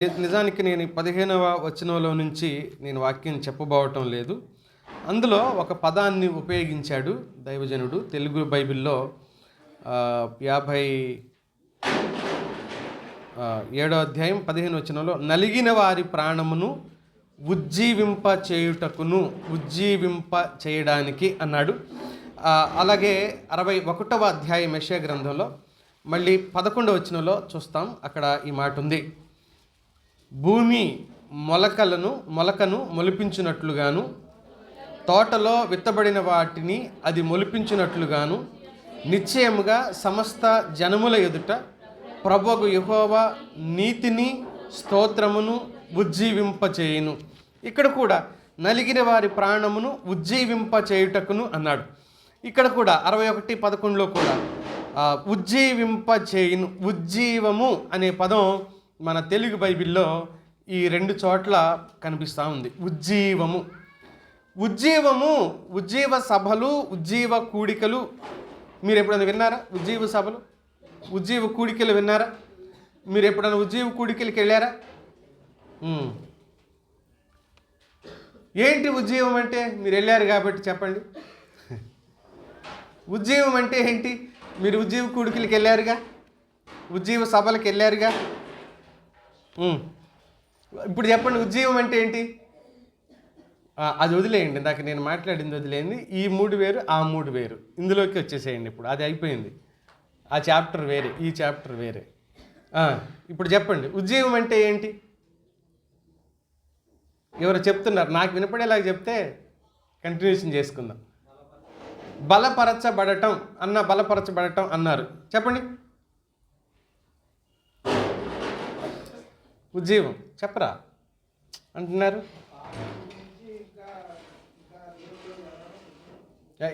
నిజానికి నేను 15వ వచనంలో నుంచి నేను వాక్యం చెప్పబోవటం లేదు. అందులో ఒక పదాన్ని ఉపయోగించాడు దైవజనుడు. తెలుగు బైబిల్‌లో 57వ అధ్యాయం 15వ వచనంలో నలిగిన వారి ప్రాణమును ఉజ్జీవింప చేయడానికి అన్నాడు. అలాగే 61వ అధ్యాయం యెషయా గ్రంథంలో మళ్ళీ 11వ వచనంలో చూస్తాం. అక్కడ ఈ మాట ఉంది. భూమి మొలకను మొలిపించినట్లుగాను, తోటలో విత్తబడిన వాటిని అది మొలిపించినట్లుగాను, నిశ్చయముగా సమస్త జనముల ఎదుట ప్రభువు యెహోవా నీతిని స్తోత్రమును ఉజ్జీవింపచేయును. ఇక్కడ కూడా నలిగిన వారి ప్రాణమును ఉజ్జీవింపచేయుటకును అన్నాడు. ఇక్కడ కూడా 61:11లో కూడా ఉజ్జీవింపచేయును, ఉజ్జీవము అనే పదం మన తెలుగు బైబిల్లో ఈ 2 చోట్ల కనిపిస్తూ ఉంది. ఉజ్జీవ సభలు, ఉజ్జీవ కూడికలు మీరు ఎప్పుడైనా విన్నారా? ఉజ్జీవ సభలు, ఉజ్జీవ కూడికలు విన్నారా? మీరు ఎప్పుడైనా ఉజ్జీవ కూడికలకి వెళ్ళారా? ఏంటి ఉజ్జీవం అంటే? మీరు వెళ్ళారు కాబట్టి చెప్పండి. ఉజ్జీవం అంటే ఏంటి? మీరు ఉజ్జీవ కూడికలకి వెళ్ళారుగా, ఉజ్జీవ సభలకు వెళ్ళారుగా. ఇప్పుడు చెప్పండి, ఉజ్జీవం అంటే ఏంటి? అది వదిలేయండి, ఇందాక నేను మాట్లాడింది వదిలేయండి. ఈ 3 వేరు, ఆ 3 వేరు. ఇందులోకి వచ్చేసేయండి. ఇప్పుడు అది అయిపోయింది. ఆ చాప్టర్ వేరే, ఈ చాప్టర్ వేరే. ఇప్పుడు చెప్పండి, ఉజ్జీవం అంటే ఏంటి? ఎవరు చెప్తున్నారు? నాకు వినపడేలాగా చెప్తే కంటిన్యూషన్ చేసుకుందాం. బలపరచబడటం అన్నారు. చెప్పండి. ఉజ్జీవం చెప్పరా అంటున్నారు.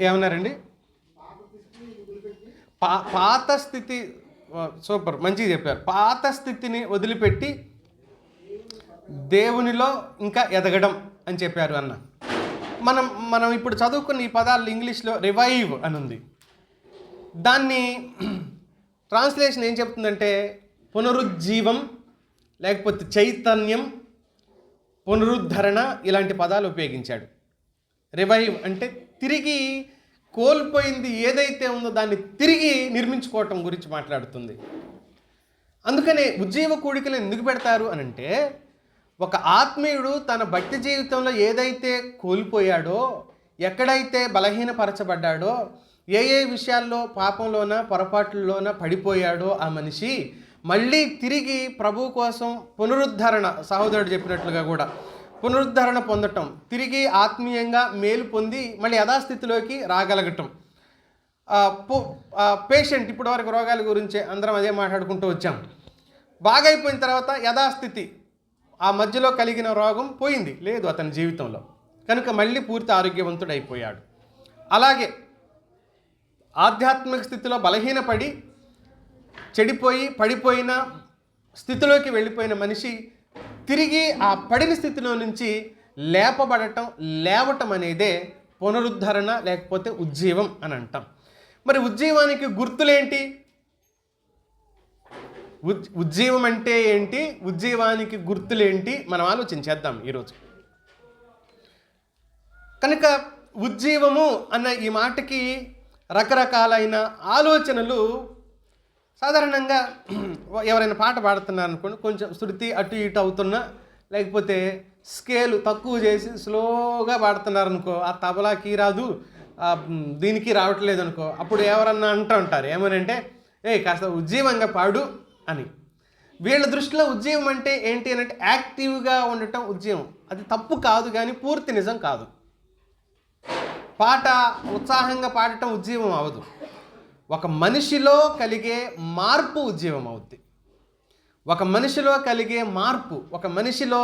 ఏమన్నారండి? పాత స్థితి. సూపర్, మంచిగా చెప్పారు. పాత స్థితిని వదిలిపెట్టి దేవునిలో ఇంకా ఎదగడం అని చెప్పారు అన్న. మనం ఇప్పుడు చదువుకున్న ఈ పదాలు ఇంగ్లీష్లో రివైవ్ అని ఉంది. దాన్ని ట్రాన్స్లేషన్ ఏం చెప్తుందంటే పునరుజ్జీవం, లేకపోతే చైతన్యం, పునరుద్ధరణ, ఇలాంటి పదాలు ఉపయోగించాడు. రివైవ్ అంటే తిరిగి కోల్పోయింది ఏదైతే ఉందో దాన్ని తిరిగి నిర్మించుకోవటం గురించి మాట్లాడుతుంది. అందుకనే ఉజ్జీవ కూడికలు ఎందుకు పెడతారు అని అంటే, ఒక ఆత్మీయుడు తన భక్తి జీవితంలో ఏదైతే కోల్పోయాడో, ఎక్కడైతే బలహీనపరచబడ్డాడో, ఏ విషయాల్లో పాపంలోన పొరపాట్లలోన పడిపోయాడో ఆ మనిషి మళ్ళీ తిరిగి ప్రభు కోసం పునరుద్ధరణ, సహోదరుడు చెప్పినట్లుగా కూడా పునరుద్ధరణ పొందటం, తిరిగి ఆత్మీయంగా మేలు పొంది మళ్ళీ యథాస్థితిలోకి రాగలగటం. పేషెంట్, ఇప్పటివరకు రోగాల గురించి అందరం అదే మాట్లాడుకుంటూ వచ్చాం. బాగైపోయిన తర్వాత యథాస్థితి, ఆ మధ్యలో కలిగిన రోగం పోయింది లేదు అతని జీవితంలో, కనుక మళ్ళీ పూర్తి ఆరోగ్యవంతుడు అయిపోయాడు. అలాగే ఆధ్యాత్మిక స్థితిలో బలహీనపడి చెడిపోయి పడిపోయిన స్థితిలోకి వెళ్ళిపోయిన మనిషి తిరిగి ఆ పడిన స్థితిలో నుంచి లేవటం అనేదే పునరుద్ధరణ, లేకపోతే ఉజ్జీవం అని అంటాం. మరి ఉజ్జీవానికి గుర్తులేంటి? ఉజ్జీవం అంటే ఏంటి? ఉజ్జీవానికి గుర్తులేంటి? మనం ఆలోచించేద్దాం ఈరోజు. కనుక ఉజ్జీవము అన్న ఈ మాటకి రకరకాలైన ఆలోచనలు. సాధారణంగా ఎవరైనా పాట పాడుతున్నారనుకోండి, కొంచెం శృతి అటు ఇటు అవుతున్నా, లేకపోతే స్కేలు తక్కువ చేసి స్లోగా పాడుతున్నారనుకో, ఆ తబలాకి రాదు, దీనికి రావట్లేదు అనుకో, అప్పుడు ఎవరన్నా అంటూ ఉంటారు ఏమనంటే, కాస్త ఉజ్జీవంగా పాడు అని. వీళ్ళ దృష్టిలో ఉజ్జీవం అంటే ఏంటి అని అంటే యాక్టివ్గా ఉండటం ఉజ్జీవం. అది తప్పు కాదు, కానీ పూర్తి నిజం కాదు. పాట ఉత్సాహంగా పాడటం ఉజ్జీవం అవ్వదు. ఒక మనిషిలో కలిగే మార్పు ఉజ్జీవం అవుద్ది. ఒక మనిషిలో కలిగే మార్పు, ఒక మనిషిలో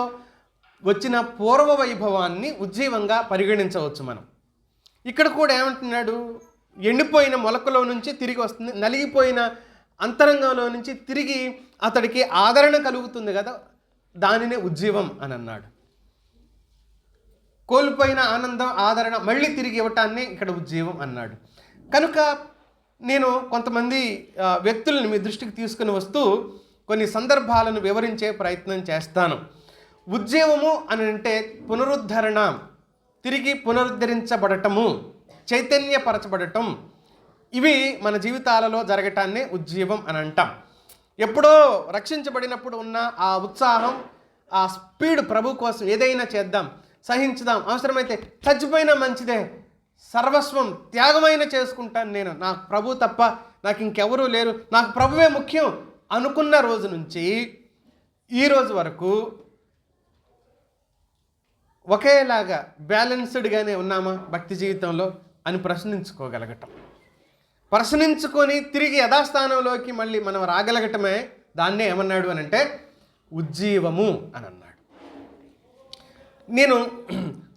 వచ్చిన పూర్వ వైభవాన్ని ఉజ్జీవంగా పరిగణించవచ్చు మనం. ఇక్కడ కూడా ఏమంటున్నాడు? ఎండిపోయిన మొలకలో నుంచి తిరిగి వస్తుంది, నలిగిపోయిన అంతరంగంలో నుంచి తిరిగి అతడికి ఆదరణ కలుగుతుంది కదా, దానినే ఉజ్జీవం అని అన్నాడు. కోల్పోయిన ఆనందం, ఆదరణ మళ్ళీ తిరిగి ఇవ్వటాన్ని ఇక్కడ ఉజ్జీవం అన్నాడు. కనుక నేను కొంతమంది వ్యక్తులను మీ దృష్టికి తీసుకుని వస్తూ కొన్ని సందర్భాలను వివరించే ప్రయత్నం చేస్తాను. ఉజ్జీవము అని అంటే పునరుద్ధరణ, తిరిగి పునరుద్ధరించబడటము, చైతన్యపరచబడటం, ఇవి మన జీవితాలలో జరగటాన్నే ఉజ్జీవం అని అంటాం. ఎప్పుడో రక్షించబడినప్పుడు ఉన్న ఆ ఉత్సాహం, ఆ స్పీడ్, ప్రభు కోసం ఏదైనా చేద్దాం, సహించుదాం, అవసరమైతే చచ్చిపోయినా మంచిదే, సర్వస్వం త్యాగమైన చేసుకుంటాను నేను, నాకు ప్రభు తప్ప నాకు ఇంకెవరూ లేరు, నాకు ప్రభువే ముఖ్యం అనుకున్న రోజు నుంచి ఈ రోజు వరకు ఒకేలాగా బ్యాలెన్స్డ్గానే ఉన్నామా భక్తి జీవితంలో అని ప్రశ్నించుకోగలగటం, ప్రశ్నించుకొని తిరిగి యథాస్థానంలోకి మళ్ళీ మనం రాగలగటమే దాన్నే ఏమన్నాడు అని అంటే ఉజ్జీవము అని అన్నాడు. నేను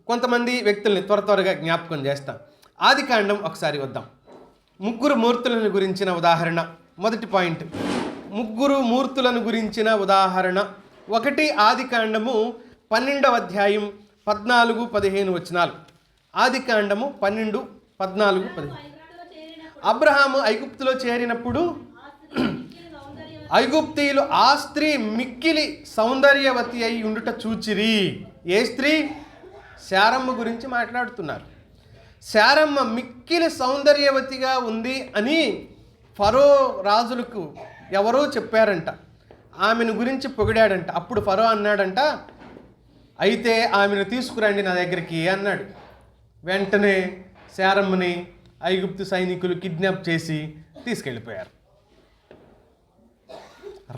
కొంతమంది వ్యక్తుల్ని త్వరగా జ్ఞాపకం చేస్తాను. ఆదికాండం ఒకసారి వద్దాం. ముగ్గురు మూర్తులను గురించిన ఉదాహరణ. మొదటి పాయింట్, ముగ్గురు మూర్తులను గురించిన ఉదాహరణ. 1 ఆదికాండము 12వ అధ్యాయం 14-15 వచనాలు. ఆదికాండము 12, 14, 15. అబ్రహాము ఐగుప్తులో చేరినప్పుడు ఐగుప్తీయులు ఆ స్త్రీ మిక్కిలి సౌందర్యవతి అయి ఉండుట చూచిరి. ఏ స్త్రీ? శారమ్మ గురించి మాట్లాడుతున్నారు. శారమ్మ మిక్కిలి సౌందర్యవతిగా ఉంది అని ఫరో రాజులకు ఎవరో చెప్పారంట, ఆమెను గురించి పొగిడాడంట. అప్పుడు ఫరో అన్నాడంట, అయితే ఆమెను తీసుకురండి నా దగ్గరికి అన్నాడు. వెంటనే శారమ్మని ఐగుప్తు సైనికులు కిడ్నాప్ చేసి తీసుకెళ్ళిపోయారు.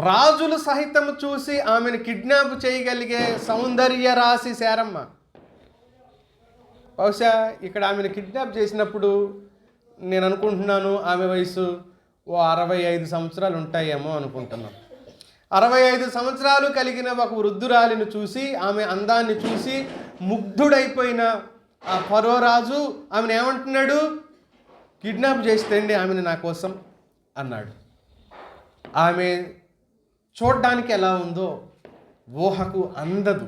రాజులు సహితం చూసి ఆమెను కిడ్నాప్ చేయగలిగే సౌందర్య రాశి శారమ్మ. బహుశా ఇక్కడ ఆమెను కిడ్నాప్ చేసినప్పుడు నేను అనుకుంటున్నాను ఆమె వయసు 65 సంవత్సరాలు ఉంటాయేమో అనుకుంటున్నాను. 65 సంవత్సరాలు కలిగిన ఒక వృద్ధురాలిని చూసి, ఆమె అందాన్ని చూసి ముగ్ధుడైపోయిన ఆ ఫరో రాజు ఆమెను ఏమంటున్నాడు? కిడ్నాప్ చేస్తేండి ఆమెను నా కోసం అన్నాడు. ఆమె చూడ్డానికి ఎలా ఉందో ఊహకు అందదు.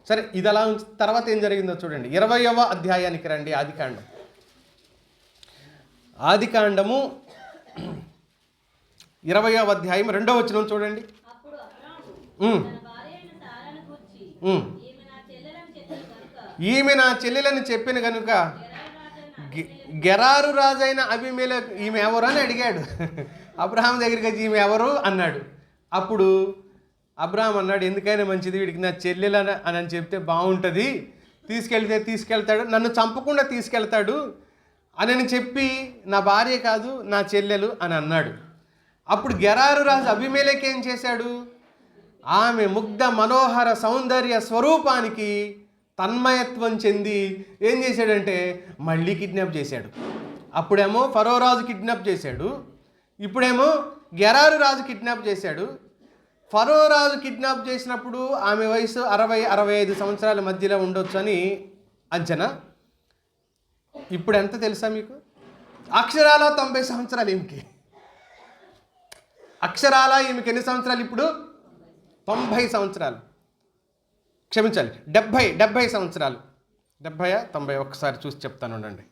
సరే, ఇది అలా ఉంచి తర్వాత ఏం జరిగిందో చూడండి. 20వ అధ్యాయానికి రండి. ఆదికాండము 20వ అధ్యాయం 2వ వచనం చూడండి. ఈమె నా చెల్లెలని చెప్పిన కనుక గెరారు రాజైన అబీమెలెకు ఈమె ఎవరు అని అడిగాడు. అబ్రహాం దగ్గరికి వచ్చి ఈమె ఎవరు అన్నాడు. అప్పుడు అబ్రహాం అన్నాడు, ఎందుకైనా మంచిది, వీడికి నా చెల్లెలు అని చెప్తే బాగుంటుంది, తీసుకెళ్తాడు, నన్ను చంపకుండా తీసుకెళ్తాడు అని చెప్పి నా భార్య కాదు నా చెల్లెలు అని అన్నాడు. అప్పుడు గెరారు రాజు అబీమెలెకు ఏం చేశాడు? ఆమె ముగ్ధ మనోహర సౌందర్య స్వరూపానికి తన్మయత్వం చెంది ఏం చేశాడంటే మళ్ళీ కిడ్నాప్ చేశాడు. అప్పుడేమో ఫరో రాజు కిడ్నాప్ చేశాడు, ఇప్పుడేమో గెరారు రాజు కిడ్నాప్ చేశాడు. ఫరో రాజు కిడ్నాప్ చేసినప్పుడు ఆమె వయసు 60-65 సంవత్సరాల మధ్యలో ఉండొచ్చు అని అంచనా. ఇప్పుడు ఎంత తెలుసా మీకు? అక్షరాల 90 సంవత్సరాలు ఈమెకి. అక్షరాల ఈమెకి ఎన్ని సంవత్సరాలు ఇప్పుడు? 90 సంవత్సరాలు. క్షమించాలి, 70 సంవత్సరాలు. 70, 90 ఒక్కసారి చూసి చెప్తాను ఉండండి.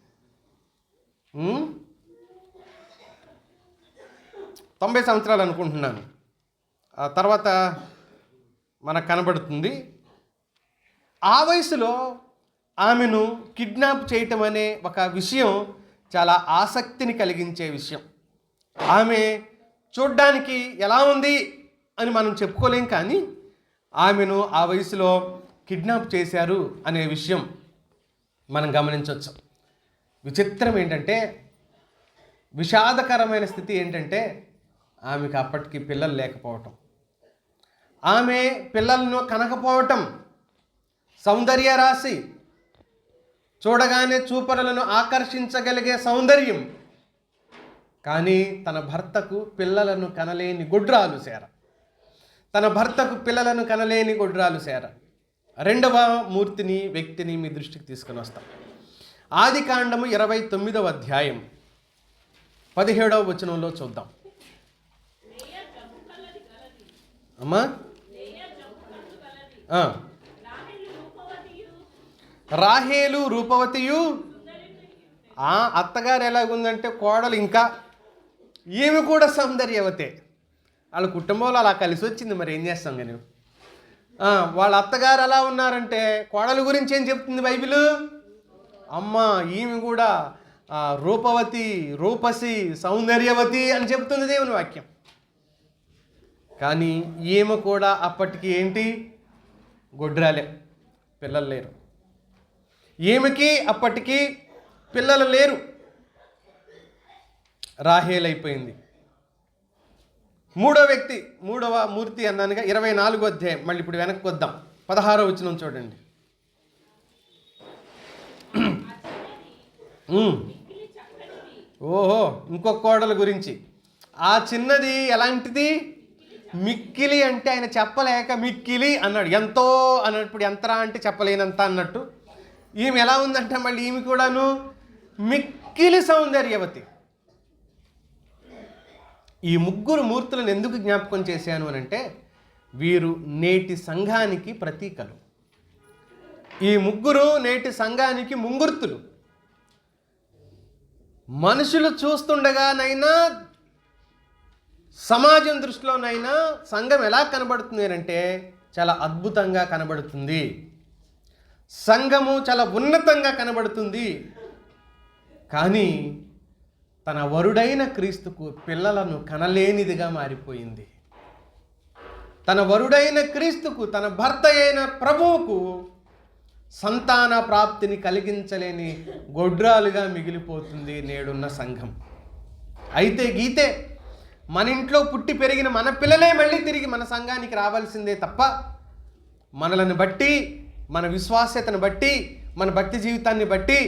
90 సంవత్సరాలు అనుకుంటున్నాను. ఆ తర్వాత మనకు కనబడుతుంది. ఆ వయసులో ఆమెను కిడ్నాప్ చేయటం అనే ఒక విషయం చాలా ఆసక్తిని కలిగించే విషయం. ఆమె చూడ్డానికి ఎలా ఉంది అని మనం చెప్పుకోలేం, కానీ ఆమెను ఆ వయసులో కిడ్నాప్ చేశారు అనే విషయం మనం గమనించవచ్చు. విచిత్రం ఏంటంటే, విషాదకరమైన స్థితి ఏంటంటే ఆమెకు అప్పటికి పిల్లలు లేకపోవటం, ఆమె పిల్లలను కనకపోవటం. సౌందర్య రాశి, చూడగానే చూపరులను ఆకర్షించగలిగే సౌందర్యం, కానీ తన భర్తకు పిల్లలను కనలేని గొడ్రాలు శార. రెండవ మూర్తిని, వ్యక్తిని మీ దృష్టికి తీసుకుని వస్తాం. ఆదికాండము 29వ అధ్యాయం 17వ వచనంలో చూద్దాం. అమ్మా, రాహేలు రూపవతియు. అత్తగారు ఎలాగుందంటే కోడలు ఇంకా ఈమె కూడా సౌందర్యవతే. వాళ్ళ కుటుంబంలో అలా కలిసి వచ్చింది, మరి ఏం చేస్తాం కానీ. వాళ్ళ అత్తగారు అలా ఉన్నారంటే కోడల గురించి ఏం చెప్తుంది బైబిల్? అమ్మ ఈమె కూడా రూపవతి, రూపసి, సౌందర్యవతి అని చెప్తుంది దేవుని వాక్యం. కానీ ఈమె కూడా అప్పటికి ఏంటి? గొడ్రాలే, పిల్లలు లేరు. ఈమెకి అప్పటికి పిల్లలు లేరు, రాహేల్ అయిపోయింది. మూడవ మూర్తి అన్నానుగా 24వ అధ్యాయం. మళ్ళీ ఇప్పుడు వెనక్కి వద్దాం, 16వ వచనం చూడండి. ఓహో, ఇంకొక కోడల గురించి. ఆ చిన్నది ఎలాంటిది? మిక్కిలి అంటే ఆయన చెప్పలేక మిక్కిలి అన్నాడు. ఎంతో అన్నప్పుడు ఎంతరా అంటే చెప్పలేనంత అన్నట్టు. ఈమె ఎలా ఉందంటే మళ్ళీ ఈమె కూడాను మిక్కిలి సౌందర్యవతి. ఈ ముగ్గురు మూర్తులను ఎందుకు జ్ఞాపకం చేశాను అని అంటే, వీరు నేటి సంఘానికి ప్రతీకలు. ఈ ముగ్గురు నేటి సంఘానికి ముంగుర్తులు. మనుషులు చూస్తుండగానైనా, సమాజం దృష్టిలోనైనా సంఘం ఎలా కనబడుతుంది అంటే చాలా అద్భుతంగా కనబడుతుంది. సంఘము చాలా ఉన్నతంగా కనబడుతుంది. కానీ తన వరుడైన క్రీస్తుకు పిల్లలను కనలేనిదిగా మారిపోయింది. తన వరుడైన క్రీస్తుకు, తన భర్త అయిన ప్రభువుకు సంతాన ప్రాప్తిని కలిగించలేని గొడ్రాలుగా మిగిలిపోతుంది నేడున్న సంఘం. అయితే గీతే మన ఇంట్లో పుట్టి పెరిగిన మన పిల్లలే మళ్ళీ తిరిగి మన సంఘానికి రావాల్సిందే తప్ప, మనలను బట్టి, మన విశ్వాస్యతను బట్టి, మన భక్తి జీవితాన్ని బట్టి,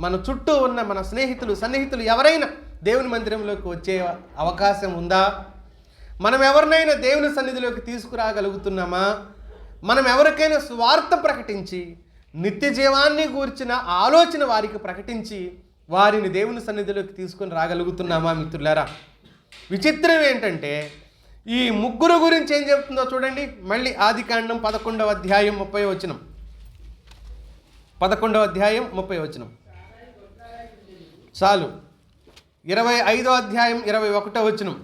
మన చుట్టూ ఉన్న మన సన్నిహితులు ఎవరైనా దేవుని మందిరంలోకి వచ్చే అవకాశం ఉందా? మనం ఎవరినైనా దేవుని సన్నిధిలోకి తీసుకురాగలుగుతున్నామా? మనం ఎవరికైనా స్వార్థ ప్రకటించి నిత్య జీవాన్ని గూర్చిన ఆలోచన వారికి ప్రకటించి వారిని దేవుని సన్నిధిలోకి తీసుకొని రాగలుగుతున్నామా మిత్రులారా? విచిత్రం ఏంటంటే ఈ ముగ్గురు గురించి ఏం చెప్తుందో చూడండి. మళ్ళీ ఆదికాండం 11వ అధ్యాయం 30వ వచనం. 11వ అధ్యాయం 30వ వచనం చాలు. 25వ అధ్యాయం 21వ వచనం.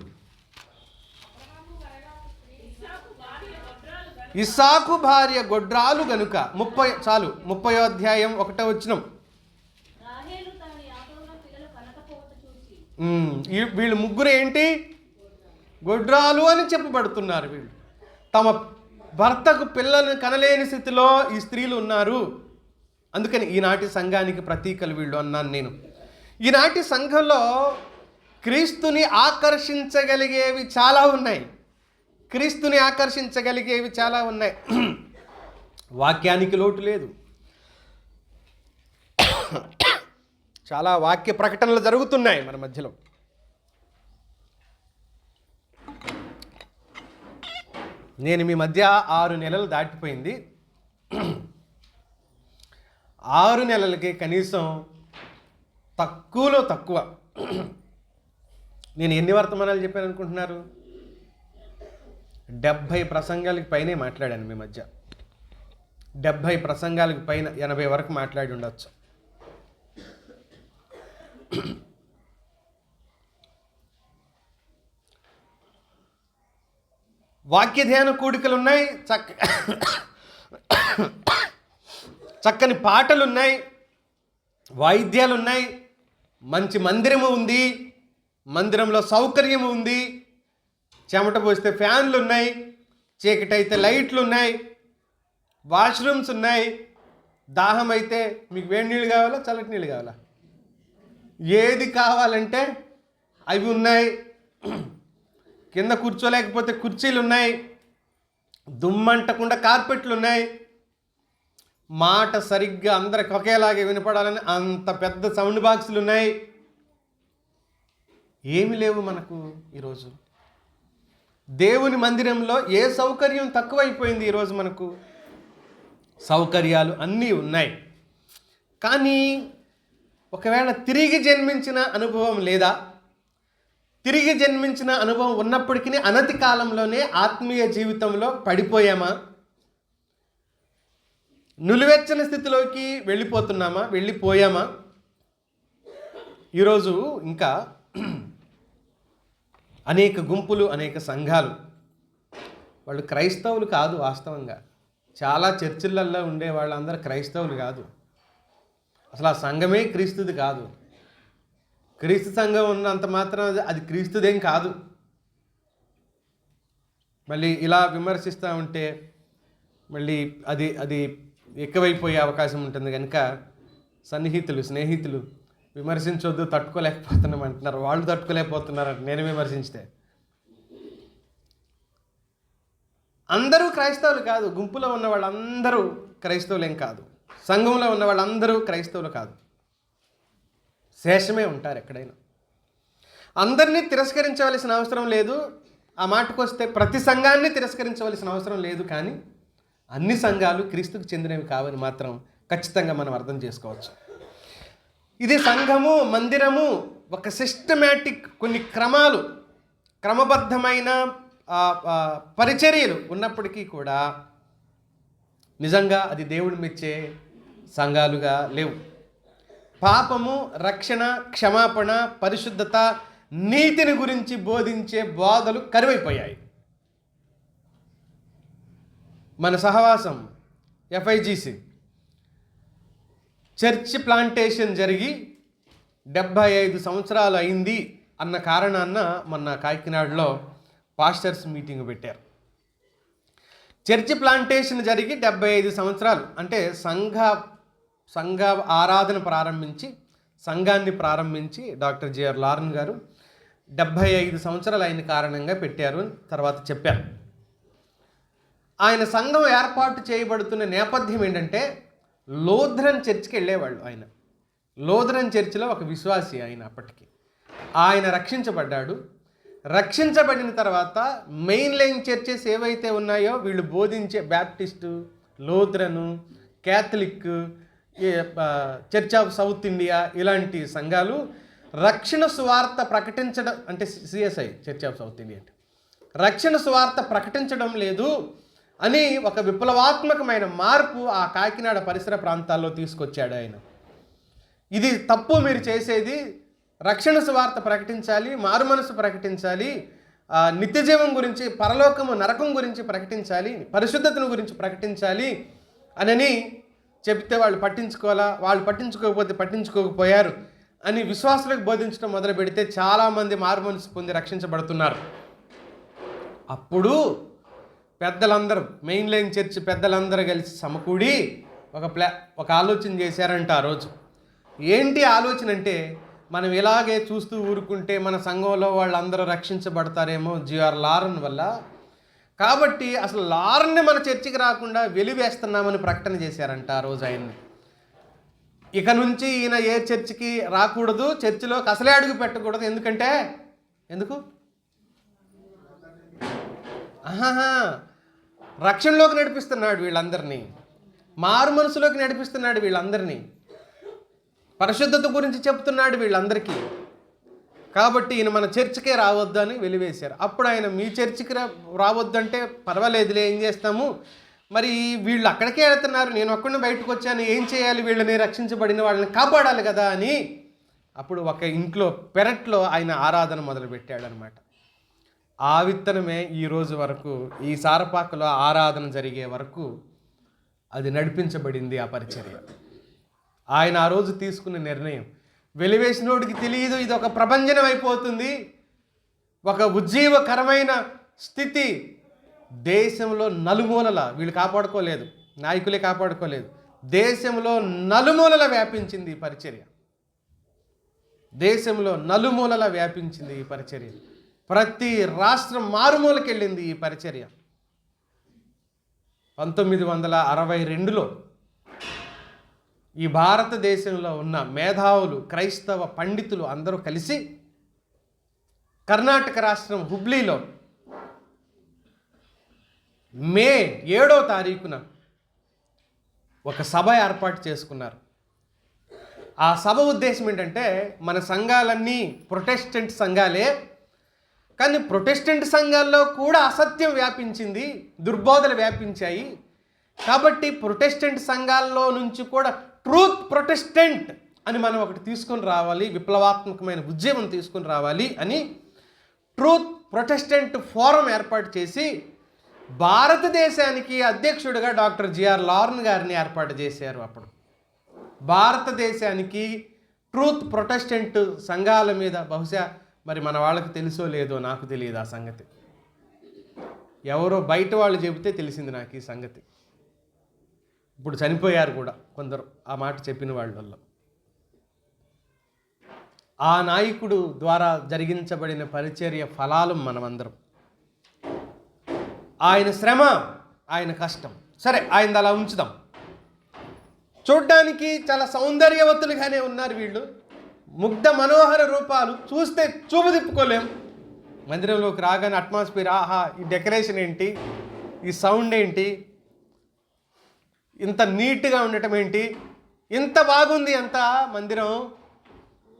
ఇస్సాకు భార్య గొడ్రాలు గనుక 30వ అధ్యాయం 1వ వచనం. వీళ్ళు ముగ్గురు ఏంటి? గొడ్రాలు అని చెప్పబడుతున్నారు. వీళ్ళు తమ భర్తకు పిల్లలను కనలేని స్థితిలో ఈ స్త్రీలు ఉన్నారు. అందుకని ఈనాటి సంఘానికి ప్రతీకలు వీళ్ళు అన్నాను నేను. ఈనాటి సంఘంలో క్రీస్తుని ఆకర్షించగలిగేవి చాలా ఉన్నాయి. వాక్యానికి లోటు లేదు. చాలా వాక్య ప్రకటనలు జరుగుతున్నాయి మన మధ్యలో. నేను మీ మధ్య 6 నెలలు దాటిపోయింది. 6 నెలలకి కనీసం తక్కువలో తక్కువ నేను ఎన్ని వర్తమానాలు చెప్పాను అనుకుంటున్నారు? 70 ప్రసంగాలకి పైనే మాట్లాడాను మీ మధ్య. 70 ప్రసంగాలకు పైన 80 వరకు మాట్లాడి ఉండొచ్చు. వాక్య ధ్యాన కూడికలు ఉన్నాయి, చక్కని పాటలు ఉన్నాయి, వాయిద్యాలు ఉన్నాయి, మంచి మందిరము ఉంది, మందిరంలో సౌకర్యము ఉంది, చెమట పోస్తే ఫ్యాన్లు ఉన్నాయి, చీకటి అయితే లైట్లు ఉన్నాయి, వాష్రూమ్స్ ఉన్నాయి, దాహం అయితే మీకు వేడి నీళ్ళు కావాలా చల్లటి నీళ్ళు కావాలా, ఏది కావాలంటే అవి ఉన్నాయి. కింద కూర్చోలేకపోతే కుర్చీలు ఉన్నాయి, దుమ్మంటకుండా కార్పెట్లు ఉన్నాయి, మాట సరిగ్గా అందరికి ఒకేలాగే వినపడాలని అంత పెద్ద సౌండ్ బాక్సులు ఉన్నాయి. ఏమి లేవు మనకు ఈరోజు. దేవుని మందిరంలో ఏ సౌకర్యం తక్కువైపోయింది ఈరోజు మనకు. సౌకర్యాలు అన్నీ ఉన్నాయి, కానీ ఒకవేళ తిరిగి జన్మించిన అనుభవం లేదా, తిరిగి జన్మించిన అనుభవం ఉన్నప్పటికీ అనతి కాలంలోనే ఆత్మీయ జీవితంలో పడిపోయామా? నులివెచ్చని స్థితిలోకి వెళ్ళిపోయామా? ఈరోజు ఇంకా అనేక గుంపులు, అనేక సంఘాలు వాళ్ళు క్రైస్తవులు కాదు. వాస్తవంగా చాలా చర్చిలల్లో ఉండే వాళ్ళందరూ క్రైస్తవులు కాదు. అసలు ఆ సంఘమే క్రీస్తుది కాదు. క్రీస్తు సంఘం ఉన్నంత మాత్రం అది క్రీస్తుదేం కాదు. మళ్ళీ ఇలా విమర్శిస్తూ ఉంటే మళ్ళీ అది అది ఎక్కువైపోయే అవకాశం ఉంటుంది. కనుక స్నేహితులు విమర్శించొద్దు, తట్టుకోలేకపోతున్నాం అంటున్నారు. వాళ్ళు తట్టుకోలేకపోతున్నారు నేను విమర్శించితే. అందరూ క్రైస్తవులు కాదు. గుంపులో ఉన్న వాళ్ళందరూ క్రైస్తవులేం కాదు. సంఘంలో ఉన్న వాళ్ళందరూ క్రైస్తవులు కాదు. శేషమే ఉంటారు ఎక్కడైనా. అందరినీ తిరస్కరించవలసిన అవసరం లేదు. ఆ మాటకు వస్తే ప్రతి సంఘాన్ని తిరస్కరించవలసిన అవసరం లేదు. కానీ అన్ని సంఘాలు క్రీస్తుకు చెందినవి కావని మాత్రం ఖచ్చితంగా మనం అర్థం చేసుకోవచ్చు. ఇది సంఘము, మందిరము ఒక సిస్టమేటిక్ కొన్ని క్రమబద్ధమైన పరిచర్యలు ఉన్నప్పటికీ కూడా నిజంగా అది దేవుడు మెచ్చే సంఘాలుగా లేవు. పాపము, రక్షణ, క్షమాపణ, పరిశుద్ధత, నీతిని గురించి బోధించే బోధలు కరువైపోయాయి. మన సహవాసం FIGC చర్చ్ ప్లాంటేషన్ జరిగి 75 సంవత్సరాలు అయింది అన్న కారణాన మొన్న కాకినాడలో పాస్టర్స్ మీటింగ్ పెట్టారు. చర్చ్ ప్లాంటేషన్ జరిగి 75 సంవత్సరాలు అంటే సంఘ ఆరాధన ప్రారంభించి, సంఘాన్ని ప్రారంభించి డాక్టర్ JR లారెన్ గారు 75 సంవత్సరాలు అయిన కారణంగా పెట్టారు. తర్వాత చెప్పారు. ఆయన సంఘం ఏర్పాటు చేయబడుతున్న నేపథ్యం ఏంటంటే లూథరన్ చర్చ్కి వెళ్ళేవాళ్ళు. ఆయన లూథరన్ చర్చిలో ఒక విశ్వాసి. ఆయన అప్పటికి ఆయన రక్షించబడ్డాడు. రక్షించబడిన తర్వాత మెయిన్ లైన్ చర్చెస్ ఏవైతే ఉన్నాయో వీళ్ళు బోధించే Baptist, Lutheran, Catholic, church of South India ఇలాంటి సంఘాలు రక్షణ సువార్త ప్రకటించడం అంటే CSI church of South India అంటే రక్షణ సువార్త ప్రకటించడం లేదు అని ఒక విప్లవాత్మకమైన మార్పు ఆ కాకినాడ పరిసర ప్రాంతాల్లో తీసుకొచ్చాడు ఆయన. ఇది తప్పు మీరు చేసేది, రక్షణ సువార్త ప్రకటించాలి, మారు మనసు ప్రకటించాలి, నిత్యజీవం గురించి, పరలోకము నరకం గురించి ప్రకటించాలి, పరిశుద్ధతను గురించి ప్రకటించాలి అని చెప్తే వాళ్ళు పట్టించుకోకపోతే పట్టించుకోకపోయారు అని విశ్వాసులకు బోధించడం మొదలు పెడితే చాలామంది మారు మనసు పొంది రక్షించబడుతున్నారు. అప్పుడు పెద్దలందరూ, మెయిన్ లైన్ చర్చ్ పెద్దలందరూ కలిసి సమకూడి ఒక ఆలోచన చేశారంట ఆ రోజు. ఏంటి ఆలోచన అంటే, మనం ఇలాగే చూస్తూ ఊరుకుంటే మన సంఘంలో వాళ్ళందరూ రక్షించబడతారేమో JR లారెన్ వల్ల. కాబట్టి అసలు లారెన్ని మన చర్చికి రాకుండా వెలివేస్తున్నామని ప్రకటన చేశారంట ఆ రోజు ఆయన్ని. ఇక నుంచి ఈయన ఏ చర్చికి రాకూడదు, చర్చిలోకి అసలే అడుగు పెట్టకూడదు. ఎందుకు రక్షణలోకి నడిపిస్తున్నాడు వీళ్ళందరినీ, మారు మనసులోకి నడిపిస్తున్నాడు వీళ్ళందరినీ, పరిశుద్ధత గురించి చెప్తున్నాడు వీళ్ళందరికీ. కాబట్టి ఈయన మన చర్చికే రావద్దని వెలివేశారు. అప్పుడు ఆయన మీ చర్చికి రావద్దంటే పర్వాలేదులే, ఏం చేస్తాము, మరి వీళ్ళు అక్కడికే వెళ్తున్నారు, నేను ఒక్కడిని బయటకు వచ్చాను, ఏం చేయాలి, వీళ్ళని రక్షించబడిన వాళ్ళని కాపాడాలి కదా అని అప్పుడు ఒక ఇంట్లో పెరట్లో ఆయన ఆరాధన మొదలుపెట్టాడనమాట. ఆ విత్తనమే ఈ రోజు వరకు, ఈ సారపాకలో ఆరాధన జరిగే వరకు అది నడిపించబడింది. ఆ పరిచర్య ఆయన ఆ రోజు తీసుకున్న నిర్ణయం. వెలివేసినోడికి తెలియదు ఇది ఒక ప్రభంజనం అయిపోతుంది, ఒక ఉజ్జీవకరమైన స్థితి దేశంలో నలుమూలల, వీళ్ళు కాపాడుకోలేదు, నాయకులే కాపాడుకోలేదు, దేశంలో నలుమూలల వ్యాపించింది ఈ పరిచర్య. దేశంలో నలుమూలల వ్యాపించింది ఈ పరిచర్య. ప్రతి రాష్ట్రం మారుమూలకి వెళ్ళింది ఈ పరిచర్య. 1962లో ఈ భారతదేశంలో ఉన్న మేధావులు, క్రైస్తవ పండితులు అందరూ కలిసి కర్ణాటక రాష్ట్రం హుబ్లీలో మే 7వ తారీఖున ఒక సభ ఏర్పాటు చేసుకున్నారు. ఆ సభ ఉద్దేశం ఏంటంటే, మన సంఘాలన్నీ ప్రొటెస్టెంట్ సంఘాలే, కానీ ప్రొటెస్టెంట్ సంఘాల్లో కూడా అసత్యం వ్యాపించింది, దుర్బోధలు వ్యాపించాయి. కాబట్టి ప్రొటెస్టెంట్ సంఘాల్లో నుంచి కూడా ట్రూత్ ప్రొటెస్టెంట్ అని మనం ఒకటి తీసుకొని రావాలి, విప్లవాత్మకమైన ఉద్యమం తీసుకొని రావాలి అని ట్రూత్ ప్రొటెస్టెంట్ ఫోరం ఏర్పాటు చేసి భారతదేశానికి అధ్యక్షుడిగా డాక్టర్ జిఆర్ లార్న్ గారిని ఏర్పాటు చేశారు. అప్పుడు భారతదేశానికి ట్రూత్ ప్రొటెస్టెంట్ సంఘాల మీద బహుశా మరి మన వాళ్ళకి తెలుసో లేదో నాకు తెలియదు ఆ సంగతి. ఎవరో బయట వాళ్ళు చెబితే తెలిసింది నాకు ఈ సంగతి. ఇప్పుడు చనిపోయారు కూడా కొందరు ఆ మాట చెప్పిన వాళ్ళల్లో. ఆ నాయకుడు ద్వారా జరిగించబడిన పరిచర్య ఫలాలు మనమందరం. ఆయన శ్రమ, ఆయన కష్టం. సరే, ఆయన అలా ఉంచుదాం. చూడ్డానికి చాలా సౌందర్యవతులుగానే ఉన్నారు వీళ్ళు. ముగ్ధ మనోహర రూపాలు, చూస్తే చూపు తిప్పుకోలేం. మందిరంలోకి రాగానే అట్మాస్ఫియర్, ఆహా, ఈ డెకరేషన్ ఏంటి, ఈ సౌండ్ ఏంటి, ఇంత నీట్గా ఉండటం ఏంటి, ఇంత బాగుంది అంత మందిరం.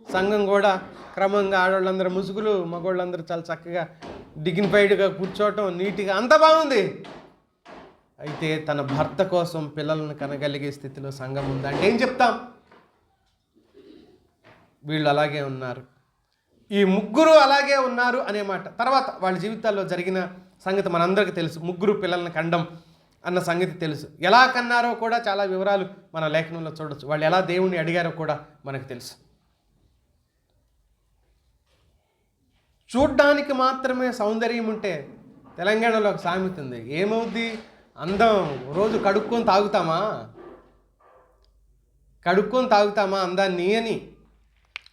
సంఘం కూడా క్రమంగా ఆడవాళ్ళందరూ ముసుగులు, మగవాళ్ళందరూ చాలా చక్కగా డిగ్నిఫైడ్గా కూర్చోవటం, నీట్గా, అంత బాగుంది. అయితే తన భర్త కోసం పిల్లలను కనగలిగే స్థితిలో సంఘం ఉందంటే ఏం చెప్తాం? వీళ్ళు అలాగే ఉన్నారు, ఈ ముగ్గురు అలాగే ఉన్నారు అనే మాట. తర్వాత వాళ్ళ జీవితాల్లో జరిగిన సంగతి మనందరికీ తెలుసు. ముగ్గురు పిల్లల్ని కండం అన్న సంగతి తెలుసు. ఎలా కన్నారో కూడా చాలా వివరాలు మన లేఖనంలో చూడొచ్చు. వాళ్ళు ఎలా దేవుణ్ణి అడిగారో కూడా మనకు తెలుసు. చూడ్డానికి మాత్రమే సౌందర్యం ఉంటే, తెలంగాణలో ఒక సామెత ఉంది, ఏమవుద్ది అందం, రోజు కడుక్కొని తాగుతామా అందాన్ని అని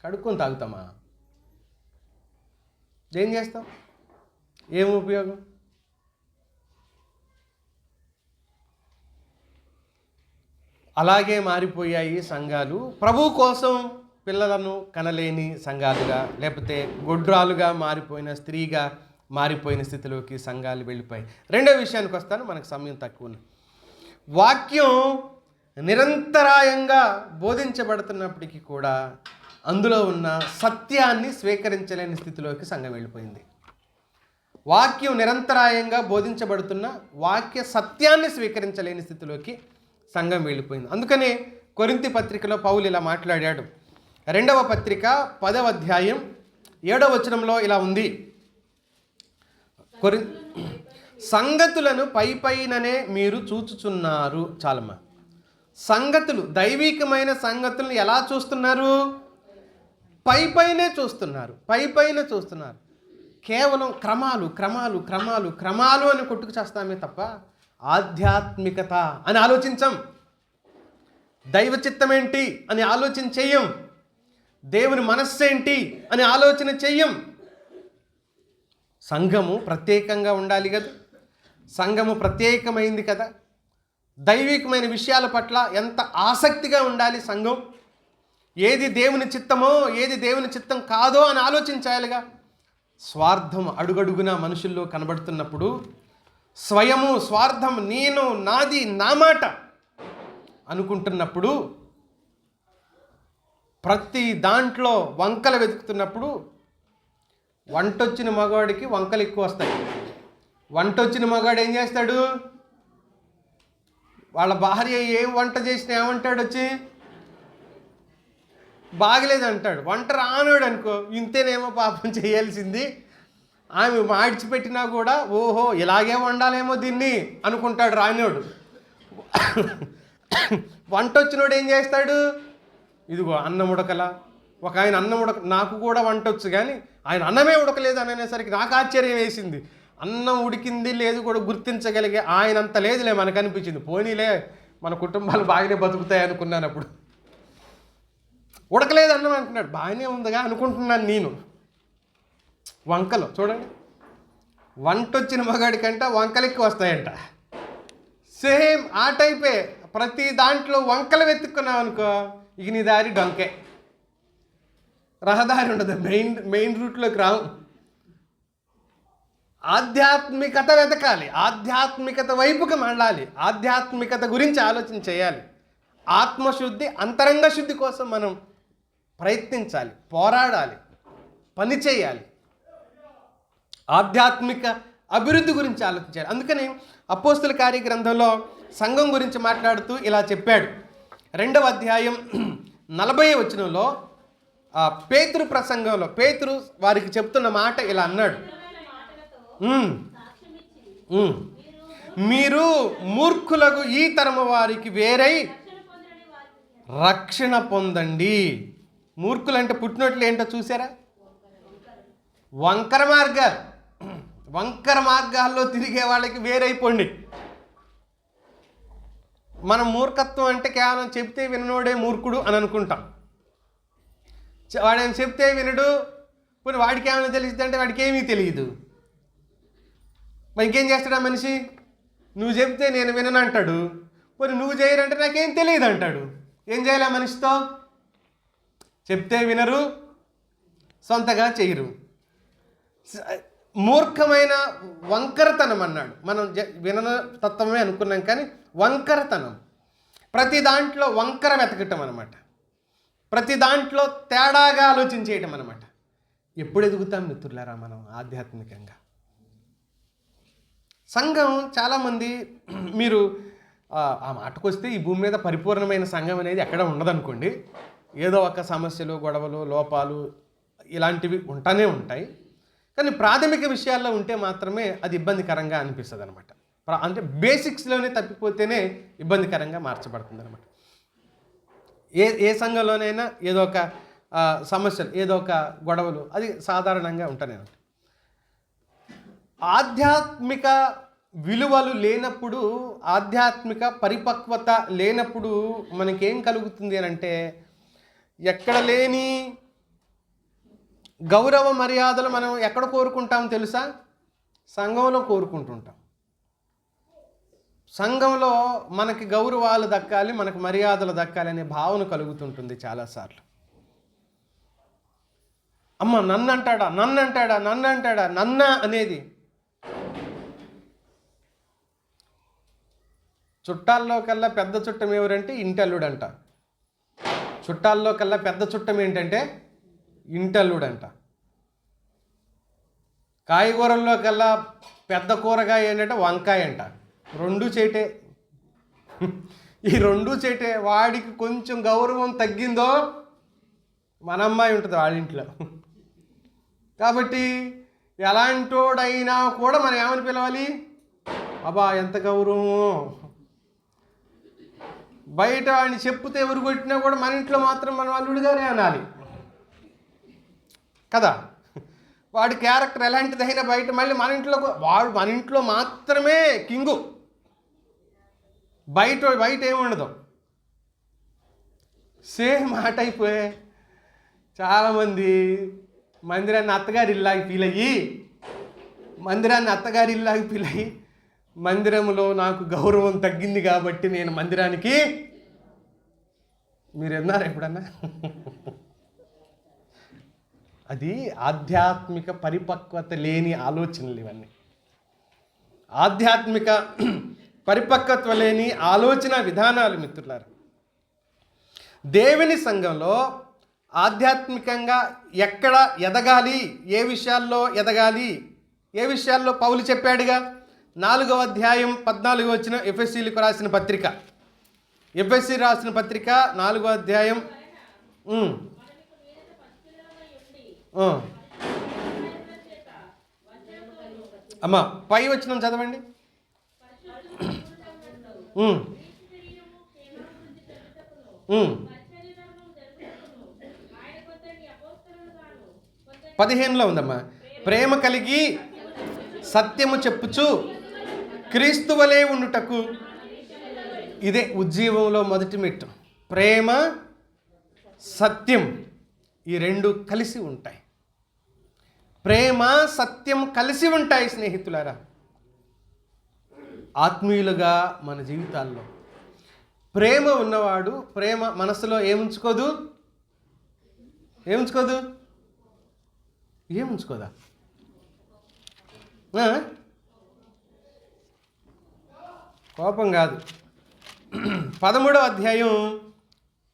కడుక్కొని తాగుతామా? ఏం చేస్తాం? ఏం ఉపయోగం? అలాగే మారిపోయాయి సంఘాలు. ప్రభు కోసం పిల్లలను కనలేని సంఘాలుగా, లేకపోతే గొడ్రాలుగా మారిపోయిన, స్త్రీగా మారిపోయిన స్థితిలోకి సంఘాలు వెళ్ళిపోయాయి. రెండో విషయానికి వస్తాను, మనకు సమయం తక్కువ. వాక్యం నిరంతరాయంగా బోధించబడుతున్నప్పటికీ కూడా అందులో ఉన్న సత్యాన్ని స్వీకరించలేని స్థితిలోకి సంఘం వెళ్ళిపోయింది. వాక్యం నిరంతరాయంగా బోధించబడుతున్న వాక్య సత్యాన్ని స్వీకరించలేని స్థితిలోకి సంఘం వెళ్ళిపోయింది. అందుకనే కొరింథీ పత్రికలో పౌలు ఇలా మాట్లాడాడు. 2వ పత్రిక 10వ అధ్యాయం 7వ వచనంలో ఇలా ఉంది. సంగతులను పైపైననే మీరు చూచుచున్నారు. చాలమ్మా. సంగతులు, దైవికమైన సంగతులను ఎలా చూస్తున్నారు? పైపైనే చూస్తున్నారు. కేవలం క్రమాలు అని కొట్టుకు చేస్తామే తప్ప ఆధ్యాత్మికత అని ఆలోచించం. దైవ చిత్తం ఏంటి అని ఆలోచన చెయ్యం. దేవుని మనస్సేంటి అని ఆలోచన చెయ్యం. సంఘము ప్రత్యేకంగా ఉండాలి కదా, సంఘము ప్రత్యేకమైంది కదా, దైవికమైన విషయాల పట్ల ఎంత ఆసక్తిగా ఉండాలి సంఘం. ఏది దేవుని చిత్తమో ఏది దేవుని చిత్తం కాదో అని ఆలోచించాలిగా. స్వార్థం అడుగడుగునా మనుషుల్లో కనబడుతున్నప్పుడు, స్వయము స్వార్థం, నేను, నాది, నా మాట అనుకుంటున్నప్పుడు, ప్రతి దాంట్లో వంకలు వెతుకుతున్నప్పుడు, వంటొచ్చిన మగవాడికి వంకలు ఎక్కువ వస్తాయి. వంటొచ్చిన మగవాడు ఏం చేస్తాడు? వాళ్ళ భార్య ఏం వంట చేసినా ఏమంటాడు? వచ్చి బాగలేదు అంటాడు. వంట రానోడు అనుకో, ఇంతేనేమో పాపం చేయాల్సింది, ఆమె మాడిచిపెట్టినా కూడా ఓహో ఇలాగే వండాలేమో దీన్ని అనుకుంటాడు రానోడు. వంట వచ్చినోడు ఏం చేస్తాడు? ఇదిగో అన్నం ఉడకలా. ఒక ఆయన అన్నం నాకు కూడా వంట వచ్చు కానీ ఆయన అన్నమే ఉడకలేదు అని అనేసరికి నాకు ఆశ్చర్యం వేసింది. అన్నం ఉడికింది లేదు కూడా గుర్తించగలిగే ఆయన అంత లేదులే మనకు అనిపించింది. పోనీలే మన కుటుంబాలు బాగానే బతుకుతాయి అనుకున్నాను. అప్పుడు ఉడకలేదు అన్నం అంటున్నాడు, బాగానే ఉందిగా అనుకుంటున్నాను నేను. వంకలు చూడండి, వంట వచ్చిన మగాడి కంట వంకలు ఎక్కువ వస్తాయంట. సేమ్ ఆ టైపే. ప్రతి దాంట్లో వంకలు వెతుక్కున్నావు అనుకో, ఇక నీ దారి డొంకే, రహదారి ఉండదు, మెయిన్ రూట్లోకి రావు. ఆధ్యాత్మికత వెతకాలి, ఆధ్యాత్మికత వైపుకి మళ్ళాలి, ఆధ్యాత్మికత గురించి ఆలోచన చేయాలి. ఆత్మశుద్ధి, అంతరంగ శుద్ధి కోసం మనం ప్రయత్నించాలి, పోరాడాలి, పని చేయాలి, ఆధ్యాత్మిక అభివృద్ధి గురించి ఆలోచించాలి. అందుకని అపోస్తుల కార్య గ్రంథంలో సంఘం గురించి మాట్లాడుతూ ఇలా చెప్పాడు. 2వ అధ్యాయం 40వ వచనంలో పేతురు ప్రసంగంలో పేతురు వారికి చెప్తున్న మాట ఇలా అన్నాడు. మీరు మూర్ఖులకు ఈ తరము వారికి వేరై రక్షణ పొందండి. మూర్ఖులు అంటే పుట్టినట్లు ఏంటో చూసారా? వంకర మార్గాల్లో తిరిగే వాళ్ళకి వేరైపోండి. మనం మూర్ఖత్వం అంటే కేవలం చెప్తే విననోడే మూర్ఖుడు అని అనుకుంటాం. వాడేం చెప్తే వినడు, పోనీ వాడికి ఏమైనా తెలియదు అంటే వాడికి ఏమీ తెలియదు. మరి ఇంకేం చేస్తాడా మనిషి? నువ్వు చెప్తే నేను వినను అంటాడు, పోనీ నువ్వు చేయరంటే నాకేం తెలియదు అంటాడు. ఏం చేయాలి ఆ మనిషితో? చెప్తే వినరు, సొంతగా చేయరు. మూర్ఖమైన వంకరతనం అన్నాడు. మనం వినన తత్వమే అనుకున్నాం, కానీ వంకరతనం, ప్రతి దాంట్లో వంకర వెతకటం అనమాట, ప్రతి దాంట్లో తేడాగా ఆలోచించేయటం అనమాట. ఎప్పుడు ఎదుగుతాం మిత్రులారా మనం ఆధ్యాత్మికంగా? సంఘం చాలామంది, మీరు ఆ మాటకు వస్తే ఈ భూమి మీద పరిపూర్ణమైన సంఘం అనేది ఎక్కడ ఉండదనుకోండి. ఏదో ఒక సమస్యలు, గొడవలు, లోపాలు ఇలాంటివి ఉంటానే ఉంటాయి. కానీ ప్రాథమిక విషయాల్లో ఉంటే మాత్రమే అది ఇబ్బందికరంగా అనిపిస్తుంది అనమాట. అంటే బేసిక్స్లోనే తప్పిపోతేనే ఇబ్బందికరంగా మార్చబడుతుంది అనమాట. ఏ సంఘంలోనైనా ఏదో ఒక సమస్యలు, ఏదో ఒక గొడవలు అది సాధారణంగా ఉంటూనే ఉంటాయి. ఆధ్యాత్మిక విలువలు లేనప్పుడు, ఆధ్యాత్మిక పరిపక్వత లేనప్పుడు మనకేం కలుగుతుంది అని అంటే, ఎక్కడ లేని గౌరవ మర్యాదలు మనం ఎక్కడ కోరుకుంటాం తెలుసా? సంఘంలో కోరుకుంటుంటాం. సంఘంలో మనకి గౌరవాలు దక్కాలి, మనకు మర్యాదలు దక్కాలి అనే భావన కలుగుతుంటుంది చాలాసార్లు. అమ్మ నన్ను అంటాడా నన్న అనేది. చుట్టాల్లో కల్లా పెద్ద చుట్టం ఎవరంటే ఇంటల్లుడంట. చుట్టాల్లో కల్లా పెద్ద చుట్టం ఏంటంటే ఇంటల్లుడంట. కాయగూరల్లో కల్లా పెద్ద కూరగాయ ఏంటంటే వంకాయ అంట. రెండు చేటే. ఈ రెండు చేటే. వాడికి కొంచెం గౌరవం తగ్గిందో మన అమ్మాయి ఉంటుంది వాళ్ళింట్లో. కాబట్టి ఎలాంటోడైనా కూడా మనం ఏమని పిలవాలి? అబ్బా ఎంత గౌరవమో. బయట వాడిని చెప్పుతే ఎవరు కొట్టినా కూడా మన ఇంట్లో మాత్రం మనం అల్లుడిగానే అనాలి కదా. వాడి క్యారెక్టర్ ఎలాంటిదైనా బయట మళ్ళీ మన ఇంట్లో మాత్రమే కింగు, బయట ఏముండదు. సేమ్ మాట అయిపోయే. చాలామంది మందిరాన్ని అత్తగారి ఇల్లాగి ఫీల్ అయ్యి మందిరంలో నాకు గౌరవం తగ్గింది కాబట్టి నేను మందిరానికి, మీరు విన్నారా ఎప్పుడన్నా? అది ఆధ్యాత్మిక పరిపక్వత లేని ఆలోచనలు ఇవన్నీ. ఆధ్యాత్మిక పరిపక్వత లేని ఆలోచన విధానాలు మిత్రులారా. దేవుని సంఘంలో ఆధ్యాత్మికంగా ఎక్కడ ఎదగాలి, ఏ విషయాల్లో ఎదగాలి, ఏ విషయాల్లో పౌలు చెప్పాడుగా. 4వ అధ్యాయం 14వ వచనం ఎఫెసీలకు రాసిన పత్రిక, ఎఫెసీ రాసిన పత్రిక 4వ అధ్యాయం. అమ్మా పై వచనం చదవండి. పదిహేనులో ఉందమ్మా. ప్రేమ కలిగి సత్యము చెప్పుచు క్రీస్తు వలె ఉండుటకు. ఇదే ఉజ్జీవంలో మొదటి మెట్టు. ప్రేమ, సత్యం ఈ రెండు కలిసి ఉంటాయి. ప్రేమ, సత్యం కలిసి ఉంటాయి స్నేహితులారా. ఆత్మీయులుగా మన జీవితాల్లో ప్రేమ ఉన్నవాడు ప్రేమ మనసులో ఏముంచుకోదా? కోపం కాదు. 13వ అధ్యాయం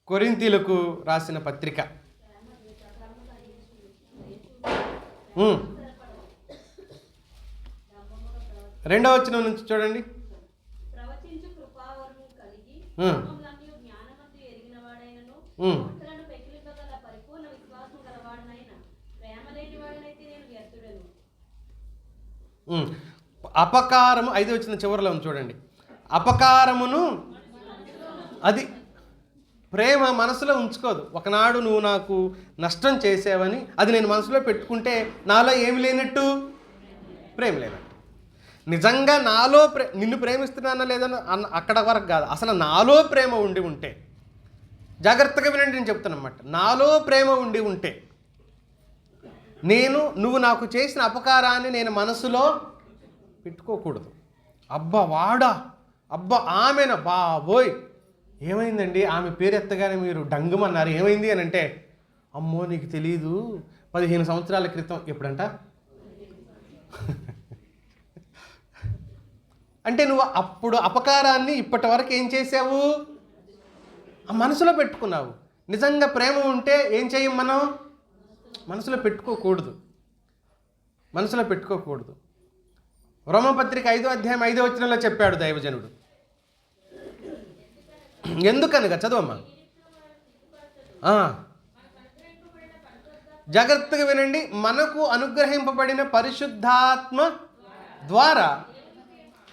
కొరింథీయులకు రాసిన పత్రిక 2వ వచనం నుంచి చూడండి. అపకారము 5వ వచనం చివరిలో ఉంది చూడండి. అపకారమును అది ప్రేమ మనసులో ఉంచుకోదు. ఒకనాడు నువ్వు నాకు నష్టం చేసావని అది నేను మనసులో పెట్టుకుంటే నాలో ఏమి లేనట్టు? ప్రేమ లేనట్టు. నిజంగా నాలో నిన్ను ప్రేమిస్తున్నానా లేదని అక్కడ వరకు కాదు, అసలు నాలో ప్రేమ ఉండి ఉంటే, జాగ్రత్తగా వినండి నేను చెప్తానమాట, నాలో ప్రేమ ఉండి ఉంటే నువ్వు నాకు చేసిన అపకారాన్ని నేను మనసులో పెట్టుకోకూడదు. అబ్బా వాడా, అబ్బా ఆమెనా, బాబోయ్ ఏమైందండి ఆమె పేరు ఎత్తగానే మీరు డంగుమన్నారు, ఏమైంది అని అంటే, అమ్మో నీకు తెలీదు 15 సంవత్సరాల క్రితం. ఎప్పుడంట? అంటే నువ్వు అప్పుడు అపకారాన్ని ఇప్పటి వరకు ఏం చేసావు? ఆ మనసులో పెట్టుకున్నావు. నిజంగా ప్రేమ ఉంటే ఏం చేయం మనం? మనసులో పెట్టుకోకూడదు. మనసులో పెట్టుకోకూడదు. రోమపత్రిక 5వ అధ్యాయం 5వ వచనంలో చెప్పాడు దైవజనుడు. ఎందుకనగా చదవమ్మా, జాగ్రత్తగా వినండి. మనకు అనుగ్రహింపబడిన పరిశుద్ధాత్మ ద్వారా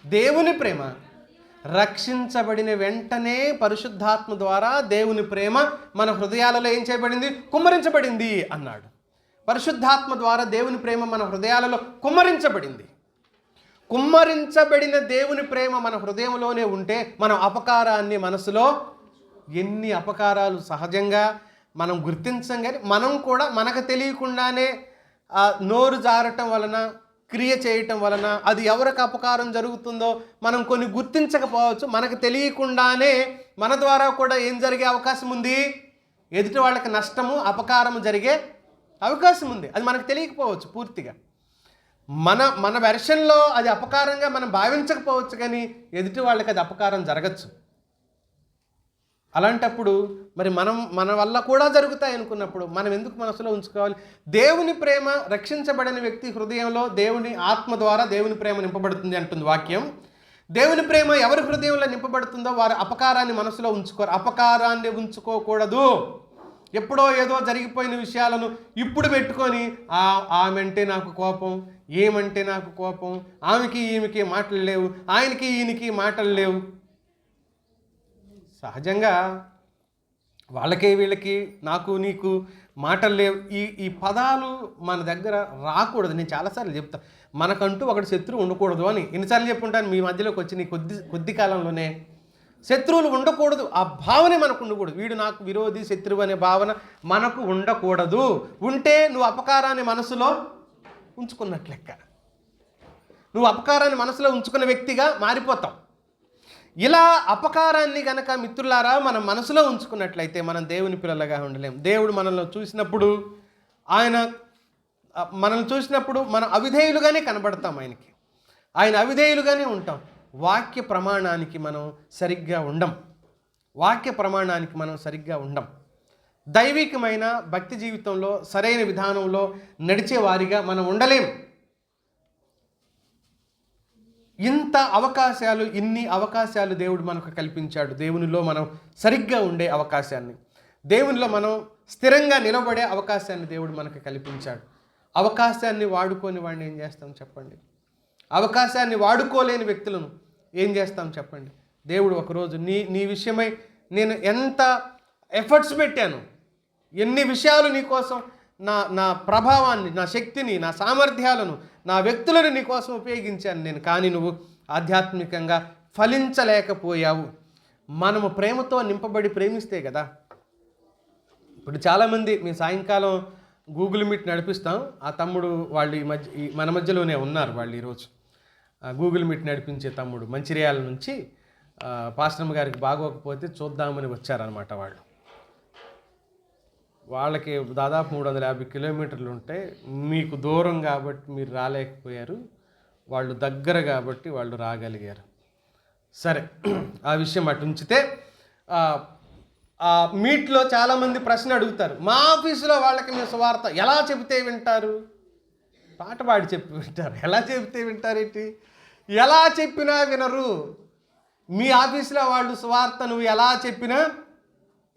దేవుని ప్రేమ, రక్షించబడిన వెంటనే పరిశుద్ధాత్మ ద్వారా దేవుని ప్రేమ మన హృదయాలలో ఏం చేయబడింది? కుమ్మరించబడింది అన్నాడు. పరిశుద్ధాత్మ ద్వారా దేవుని ప్రేమ మన హృదయాలలో కుమ్మరించబడింది. కుమ్మరించబడిన దేవుని ప్రేమ మన హృదయంలోనే ఉంటే మనం అపకారాన్ని మనసులో, ఎన్ని అపకారాలు సహజంగా మనం గుర్తించం, కానీ మనం కూడా మనకు తెలియకుండానే నోరు జారటం వలన, క్రియ చేయటం వలన అది ఎవరికి అపకారం జరుగుతుందో మనం కొన్ని గుర్తించకపోవచ్చు. మనకు తెలియకుండానే మన ద్వారా కూడా ఏం జరిగే అవకాశం ఉంది? ఎదుటి వాళ్ళకి నష్టము, అపకారము జరిగే అవకాశం ఉంది. అది మనకు తెలియకపోవచ్చు పూర్తిగా. మన వెర్షన్లో అది అపకారంగా మనం భావించకపోవచ్చు, కానీ ఎదుటి వాళ్ళకి అది అపకారం జరగచ్చు. అలాంటప్పుడు మరి మన వల్ల కూడా జరుగుతాయి అనుకున్నప్పుడు మనం ఎందుకు మనసులో ఉంచుకోవాలి? దేవుని ప్రేమ, రక్షించబడిన వ్యక్తి హృదయంలో దేవుని ఆత్మ ద్వారా దేవుని ప్రేమ నింపబడుతుంది అంటుంది వాక్యం. దేవుని ప్రేమ ఎవరి హృదయంలో నింపబడుతుందో వారు అపకారాన్ని మనసులో ఉంచుకోరు. అపకారాన్ని ఉంచుకోకూడదు. ఎప్పుడో ఏదో జరిగిపోయిన విషయాలను ఇప్పుడు పెట్టుకొని ఆమెంటే నాకు కోపం, ఏమంటే నాకు కోపం, ఆమెకి ఈమెకి మాటలు లేవు, ఆయనకి ఈయనకి మాటలు లేవు. సహజంగా వాళ్ళకి వీళ్ళకి, నాకు నీకు మాటలు లేవు, ఈ పదాలు మన దగ్గర రాకూడదు. నేను చాలాసార్లు చెప్తాను, మనకంటూ ఒకటి శత్రువు ఉండకూడదు అని. ఎన్నిసార్లు చెప్పుంటాను మీ మధ్యలోకి వచ్చి నీ కొద్ది కాలంలోనే. శత్రువులు ఉండకూడదు, ఆ భావనే మనకు ఉండకూడదు. వీడు నాకు విరోధి, శత్రువు అనే భావన మనకు ఉండకూడదు. ఉంటే నువ్వు అపకారాన్ని మనసులో ఉంచుకున్నట్లెక్క. నువ్వు అపకారాన్ని మనసులో ఉంచుకున్న వ్యక్తిగా మారిపోతావు. ఇలా అపకారాన్ని గనక మిత్రులారా మనం మనసులో ఉంచుకున్నట్లయితే మనం దేవుని పిల్లలుగా ఉండలేం. దేవుడు మనల్ని చూసినప్పుడు, మనల్ని చూసినప్పుడు మనం అవిధేయులుగానే కనబడతాం ఆయనకి. ఆయన అవిధేయులుగానే ఉంటాం. వాక్య ప్రమాణానికి మనం సరిగ్గా ఉండం. దైవికమైన భక్తి జీవితంలో సరైన విధానంలో నడిచే వారిగా మనం ఉండలేం. ఇన్ని అవకాశాలు దేవుడు మనకు కల్పించాడు. దేవునిలో మనం సరిగ్గా ఉండే అవకాశాన్ని, దేవునిలో మనం స్థిరంగా నిలబడే అవకాశాన్ని దేవుడు మనకు కల్పించాడు. అవకాశాన్ని వాడుకొని వాడిని ఏం చేస్తాం చెప్పండి? అవకాశాన్ని వాడుకోలేని వ్యక్తులను ఏం చేస్తాం చెప్పండి? దేవుడు ఒకరోజు నీ విషయమై నేను ఎంత ఎఫర్ట్స్ పెట్టాను, ఎన్ని విషయాలు నీ కోసం, నా ప్రభావాన్ని, నా శక్తిని, నా సామర్థ్యాలను, నా వ్యక్తులను నీ కోసం ఉపయోగించాను నేను, కానీ నువ్వు ఆధ్యాత్మికంగా ఫలించలేకపోయావు. మనము ప్రేమతో నింపబడి ప్రేమిస్తే కదా. ఇప్పుడు చాలామంది మేము సాయంకాలం గూగుల్ మీట్ నడిపిస్తాం. ఆ తమ్ముడు వాళ్ళు మన మధ్యలోనే ఉన్నారు. వాళ్ళు ఈరోజు గూగుల్ మీట్ నడిపించే తమ్ముడు మంచిర్యాల నుంచి పాస్టమ్ గారికి బాగోకపోతే చూద్దామని వచ్చారనమాట. వాళ్ళకి దాదాపు 350 కిలోమీటర్లు ఉంటే మీకు దూరం కాబట్టి మీరు రాలేకపోయారు, వాళ్ళు దగ్గర కాబట్టి వాళ్ళు రాగలిగారు. సరే, ఆ విషయం అటు ఉంచితే, ఆ మీట్లో చాలామంది ప్రశ్న అడుగుతారు, మా ఆఫీసులో వాళ్ళకి మేము సువార్త ఎలా చెబితే వింటారు? పాట పాడి చెప్పి వింటారు. ఎలా చెబితే వింటారేంటి? ఎలా చెప్పినా వినరు. మీ ఆఫీసులో వాళ్ళు సువార్త నువ్వు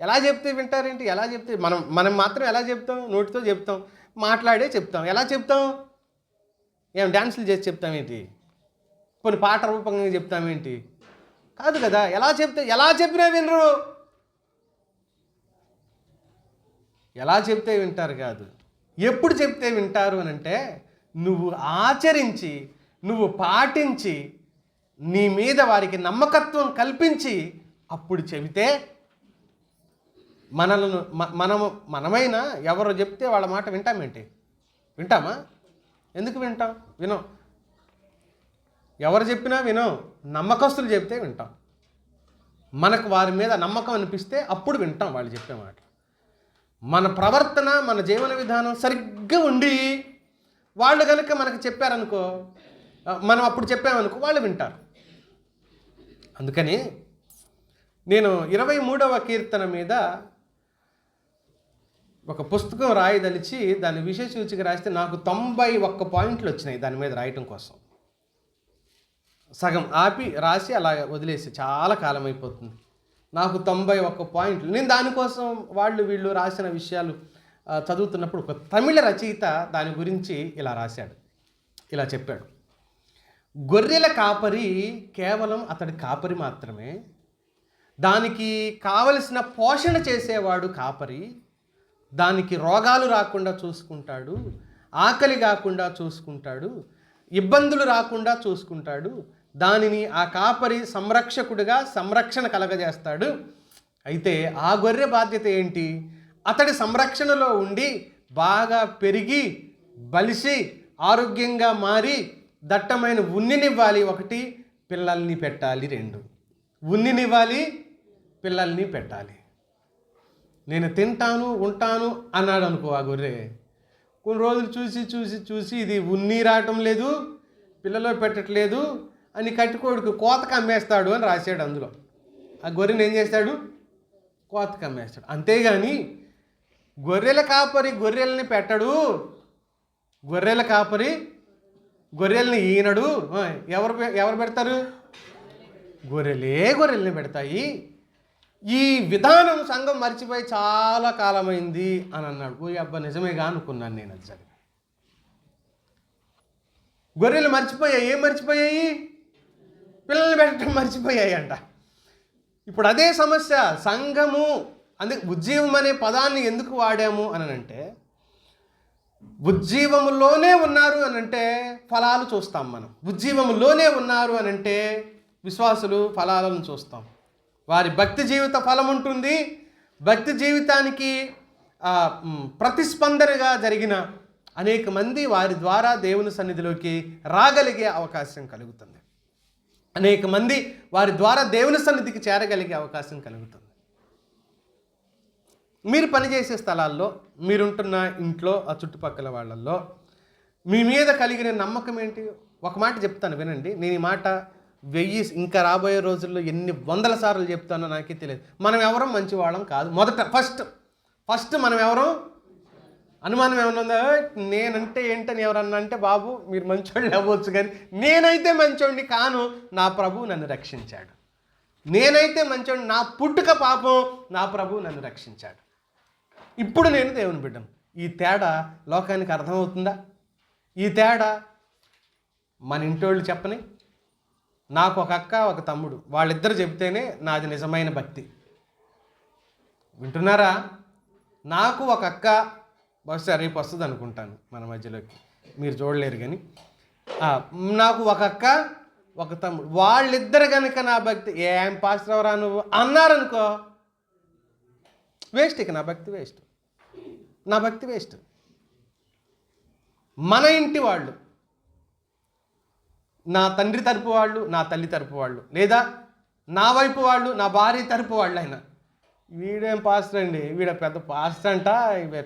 ఎలా చెప్తే వింటారేంటి? ఎలా చెప్తే మనం మాత్రం ఎలా చెప్తాం? నోటితో చెప్తాం, మాట్లాడే చెప్తాం. ఎలా చెప్తాం? డ్యాన్సులు చేసి చెప్తాం ఏంటి? పోనీ పాట రూపంగా చెప్తామేంటి? కాదు కదా. ఎలా చెప్పినా వినరు. ఎలా చెప్తే వింటారు కాదు, ఎప్పుడు చెప్తే వింటారు అని అంటే, నువ్వు ఆచరించి, నువ్వు పాటించి, నీ మీద వారికి నమ్మకత్వం కల్పించి అప్పుడు చెబితే మనమైనా ఎవరు చెప్తే వాళ్ళ మాట వింటామేంటి? వింటామా? ఎందుకు వింటాం? వినం. ఎవరు చెప్పినా వినం. నమ్మకస్తులు చెప్తే వింటాం. మనకు వారి మీద నమ్మకం అనిపిస్తే అప్పుడు వింటాం వాళ్ళు చెప్పే మాట. మన ప్రవర్తన, మన జీవన విధానం సరిగ్గా ఉండి వాళ్ళు కనుక మనకు చెప్పారనుకో, మనం అప్పుడు చెప్పామనుకో, వాళ్ళు వింటారు. అందుకని నేను 23వ కీర్తన మీద ఒక పుస్తకం రాయదలిచి దాన్ని విశేష సూచిక రాస్తే నాకు 91 పాయింట్లు వచ్చినాయి దాని మీద రాయటం కోసం. సగం ఆపి రాసి అలా వదిలేసి చాలా కాలం అయిపోతుంది. నాకు 91 పాయింట్లు. నేను దానికోసం వీళ్ళు రాసిన విషయాలు చదువుతున్నప్పుడు ఒక తమిళ రచయిత దాని గురించి ఇలా రాశాడు, ఇలా చెప్పాడు. గొర్రెల కాపరి కేవలం అతడి కాపరి మాత్రమే. దానికి కావలసిన పోషణ చేసేవాడు కాపరి. దానికి రోగాలు రాకుండా చూసుకుంటాడు, ఆకలి కాకుండా చూసుకుంటాడు, ఇబ్బందులు రాకుండా చూసుకుంటాడు. దానిని ఆ కాపరి సంరక్షకుడిగా సంరక్షణ కలగజేస్తాడు. అయితే ఆ గొర్రె బాధ్యత ఏంటి? అతడి సంరక్షణలో ఉండి బాగా పెరిగి బలిసి ఆరోగ్యంగా మారి దట్టమైన ఉన్నినివ్వాలి 1, పిల్లల్ని పెట్టాలి 2. ఉన్నినివ్వాలి, పిల్లల్ని పెట్టాలి. నేను తింటాను ఉంటాను అన్నాడు అనుకో ఆ గొర్రె. కొన్ని రోజులు చూసి ఇది ఉన్ని రావటం లేదు, పిల్లలో పెట్టట్లేదు అని కట్టుకోడికి కోతకు అమ్మేస్తాడు అని రాశాడు అందులో. ఆ గొర్రెని ఏం చేస్తాడు? కోతకు అమ్మేస్తాడు. అంతేగాని గొర్రెల కాపరి గొర్రెల్ని పెట్టడు, గొర్రెల కాపరి గొర్రెల్ని ఈనడు. ఎవరు పెడతారు? గొర్రెల్ని పెడతాయి. ఈ విధానం సంఘం మర్చిపోయి చాలా కాలమైంది అని అన్నాడు. ఓ అబ్బా నిజమేగా అనుకున్నాను నేను. అది సరే, గొర్రెలు మర్చిపోయాయి. ఏం మర్చిపోయాయి? పిల్లల్ని పెట్టడం మర్చిపోయాయి అంట. ఇప్పుడు అదే సమస్య సంఘము. అందుకే ఉజ్జీవం అనే పదాన్ని ఎందుకు వాడాము అని అంటే, ఉజ్జీవములోనే ఉన్నారు అని అంటే ఫలాలు చూస్తాం మనం. ఉజ్జీవములోనే ఉన్నారు అని అంటే విశ్వాసులు ఫలాలను చూస్తాం. వారి భక్తి జీవిత ఫలం ఉంటుంది. భక్తి జీవితానికి ప్రతిస్పందనగా జరిగిన అనేక మంది వారి ద్వారా దేవుని సన్నిధిలోకి రాగలిగే అవకాశం కలుగుతుంది. అనేక మంది వారి ద్వారా దేవుని సన్నిధికి చేరగలిగే అవకాశం కలుగుతుంది. మీరు పనిచేసే స్థలాల్లో, మీరుంటున్న ఇంట్లో, ఆ చుట్టుపక్కల వాళ్ళల్లో మీ మీద కలిగిన నమ్మకం ఏంటి? ఒక మాట చెప్తాను వినండి. నేను ఈ మాట 1000 ఇంకా రాబోయే రోజుల్లో ఎన్ని 100 సార్లు చెప్తానో నాకే తెలియదు. మనం ఎవరం మంచి వాళ్ళం కాదు. ఫస్ట్ మనం ఎవరం? అనుమానం ఏమన్నా ఉందా? నేనంటే ఏంటని ఎవరన్నా అంటే, బాబు మీరు మంచోళ్ళు అవ్వచ్చు కానీ నేనైతే మంచోడిని కాను, నా ప్రభు నన్ను రక్షించాడు. నేనైతే మంచోడిని, నా పుట్టుక పాపం, నా ప్రభు నన్ను రక్షించాడు. ఇప్పుడు నేను దేవుని బిడ్డను. ఈ తేడా లోకానికి అర్థమవుతుందా? ఈ తేడా మన ఇంటోళ్ళు చెప్పని, నాకు ఒక అక్క ఒక తమ్ముడు, వాళ్ళిద్దరు చెబితేనే నాది నిజమైన భక్తి. వింటున్నారా? నాకు ఒక అక్క, బహుశా రేపు వస్తుంది అనుకుంటాను మన మధ్యలోకి, మీరు చూడలేరు కానీ, నాకు ఒక అక్క ఒక తమ్ముడు, వాళ్ళిద్దరు కనుక నా భక్తి ఏం పాస్టర్ ఎవరా నువ్వు అన్నారనుకో, వేస్ట్. ఇక నా భక్తి వేస్ట్. మన ఇంటి వాళ్ళు, నా తండ్రి తరపు వాళ్ళు, నా తల్లి తరపు వాళ్ళు, లేదా నా వైపు వాళ్ళు, నా భార్య తరపు వాళ్ళు అయినా, వీడేం పాస్టర్ అండి, వీడ పెద్ద పాస్టర్ అంట,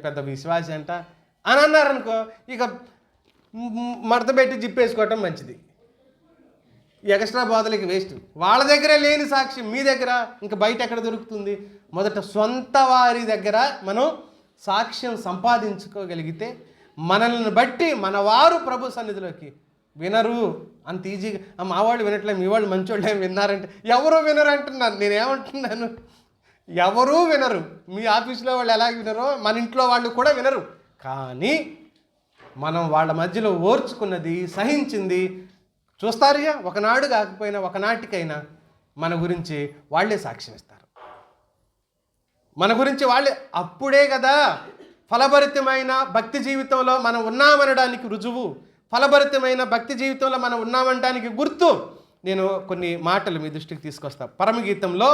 పెద్ద విశ్వాసి అంట అని అన్నారనుకో, ఇక మడత పెట్టి జిప్పేసుకోవటం మంచిది. ఎక్స్ట్రా బాధలకి వేస్ట్. వాళ్ళ దగ్గరే లేని సాక్ష్యం మీ దగ్గర ఇంకా బయట ఎక్కడ దొరుకుతుంది? మొదట సొంత వారి దగ్గర మనం సాక్ష్యం సంపాదించుకోగలిగితే, మనల్ని బట్టి మన వారు ప్రభు సన్నిధిలోకి వినరు అంత ఈజీగా. మా వాళ్ళు వినట్లేదు, మీ వాళ్ళు మంచోళ్ళే విన్నారంటే, ఎవరూ వినరు అంటున్నాను. నేనేమంటున్నాను? ఎవరూ వినరు. మీ ఆఫీస్లో వాళ్ళు ఎలాగ వినరో మన ఇంట్లో వాళ్ళు కూడా వినరు. కానీ మనం వాళ్ళ మధ్యలో ఓర్చుకున్నది, సహించింది, చూస్తారుగా, ఒకనాడు కాకపోయినా ఒకనాటికైనా మన గురించి వాళ్ళే సాక్ష్యం ఇస్తారు. మన గురించి వాళ్ళే. అప్పుడే కదా ఫలభరితమైన భక్తి జీవితంలో మనం ఉన్నామనడానికి రుజువు, ఫలభరితమైన భక్తి జీవితంలో మనం ఉన్నామనడానికి గుర్తు. నేను కొన్ని మాటలు మీ దృష్టికి తీసుకొస్తాను. పరమగీతంలో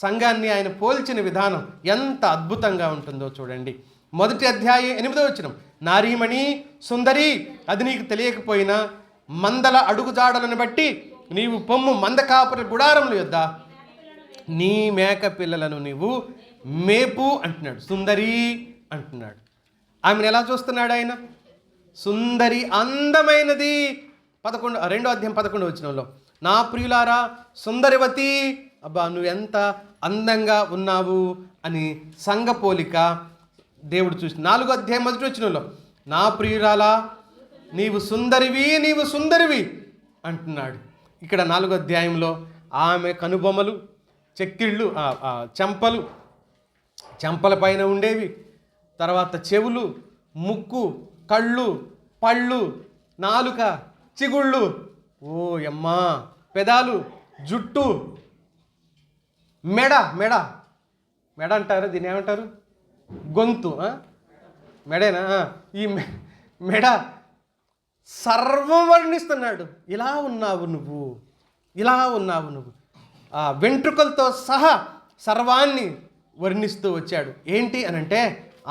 సంఘాన్ని ఆయన పోల్చిన విధానం ఎంత అద్భుతంగా ఉంటుందో చూడండి. 1వ అధ్యాయం 8వ వచనం, నారీమణి సుందరి, అది నీకు తెలియకపోయినా మందల అడుగుజాడలను బట్టి నీవు పొమ్ము, మందకాపుర గుడారముల యొద్ద నీ మేక పిల్లలను నీవు మేపు అంటున్నాడు. సుందరి అంటున్నాడు. ఆమెను ఎలా చూస్తున్నాడు ఆయన? సుందరి, అందమైనది. 2వ అధ్యాయం 11వ వచనంలో, నా ప్రియులారా సుందరివతి, అబ్బా నువ్వు ఎంత అందంగా ఉన్నావు అని సంఘ పోలిక దేవుడు చూసి. 4వ అధ్యాయం 1వ వచనంలో, నా ప్రియురాలా నీవు సుందరివి, నీవు సుందరివి అంటున్నాడు. ఇక్కడ 4వ అధ్యాయంలో ఆమె కనుబొమ్మలు, చెక్కిళ్ళు, చెంపల పైన ఉండేవి, తర్వాత చెవులు, ముక్కు, కళ్ళు, పళ్ళు, నాలుక, చిగుళ్ళు, ఓ యమ్మా, పెదాలు, జుట్టు, మెడ మెడ మెడ అంటారు, దీన్ని ఏమంటారు? గొంతు, మెడేనా? ఈ మెడ సర్వం వర్ణిస్తున్నాడు. ఇలా ఉన్నావు నువ్వు, ఇలా ఉన్నావు నువ్వు. వెంట్రుకలతో సహా సర్వాన్ని వర్ణిస్తూ వచ్చాడు. ఏంటి అనంటే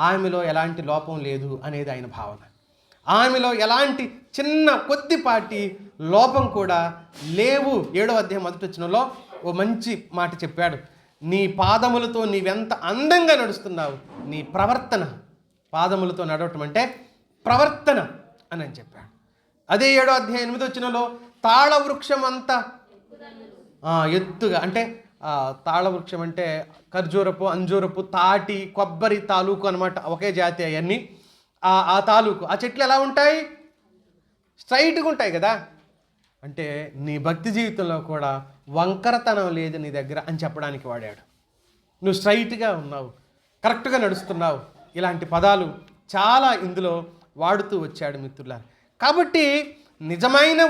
ఆమెలో ఎలాంటి లోపం లేదు అనేది ఆయన భావన. ఆమెలో ఎలాంటి చిన్న కొద్దిపాటి లోపం కూడా లేవు. 7వ అధ్యాయం 1వ వచనంలో ఓ మంచి మాట చెప్పాడు. నీ పాదములతో నీవెంత అందంగా నడుస్తున్నావు, నీ ప్రవర్తన. పాదములతో నడవటం అంటే ప్రవర్తన అని చెప్పాడు. అదే 7వ అధ్యాయం 8వ వచనంలో తాళవృక్షం అంత ఎత్తుగా, అంటే తాళవృక్షం అంటే ఖర్జూరపు, అంజూరపు, తాటి, కొబ్బరి తాలూకు అనమాట, ఒకే జాతి అవన్నీ. ఆ తాలూకు, ఆ చెట్లు ఎలా ఉంటాయి? స్ట్రైట్గా ఉంటాయి కదా. అంటే నీ భక్తి జీవితంలో కూడా వంకరతనం లేదు నీ దగ్గర అని చెప్పడానికి వాడాడు. నువ్వు స్ట్రైట్గా ఉన్నావు, కరెక్ట్గా నడుస్తున్నావు. ఇలాంటి పదాలు చాలా ఇందులో వాడుతూ వచ్చాడు మిత్రులారా. కాబట్టి నిజమైన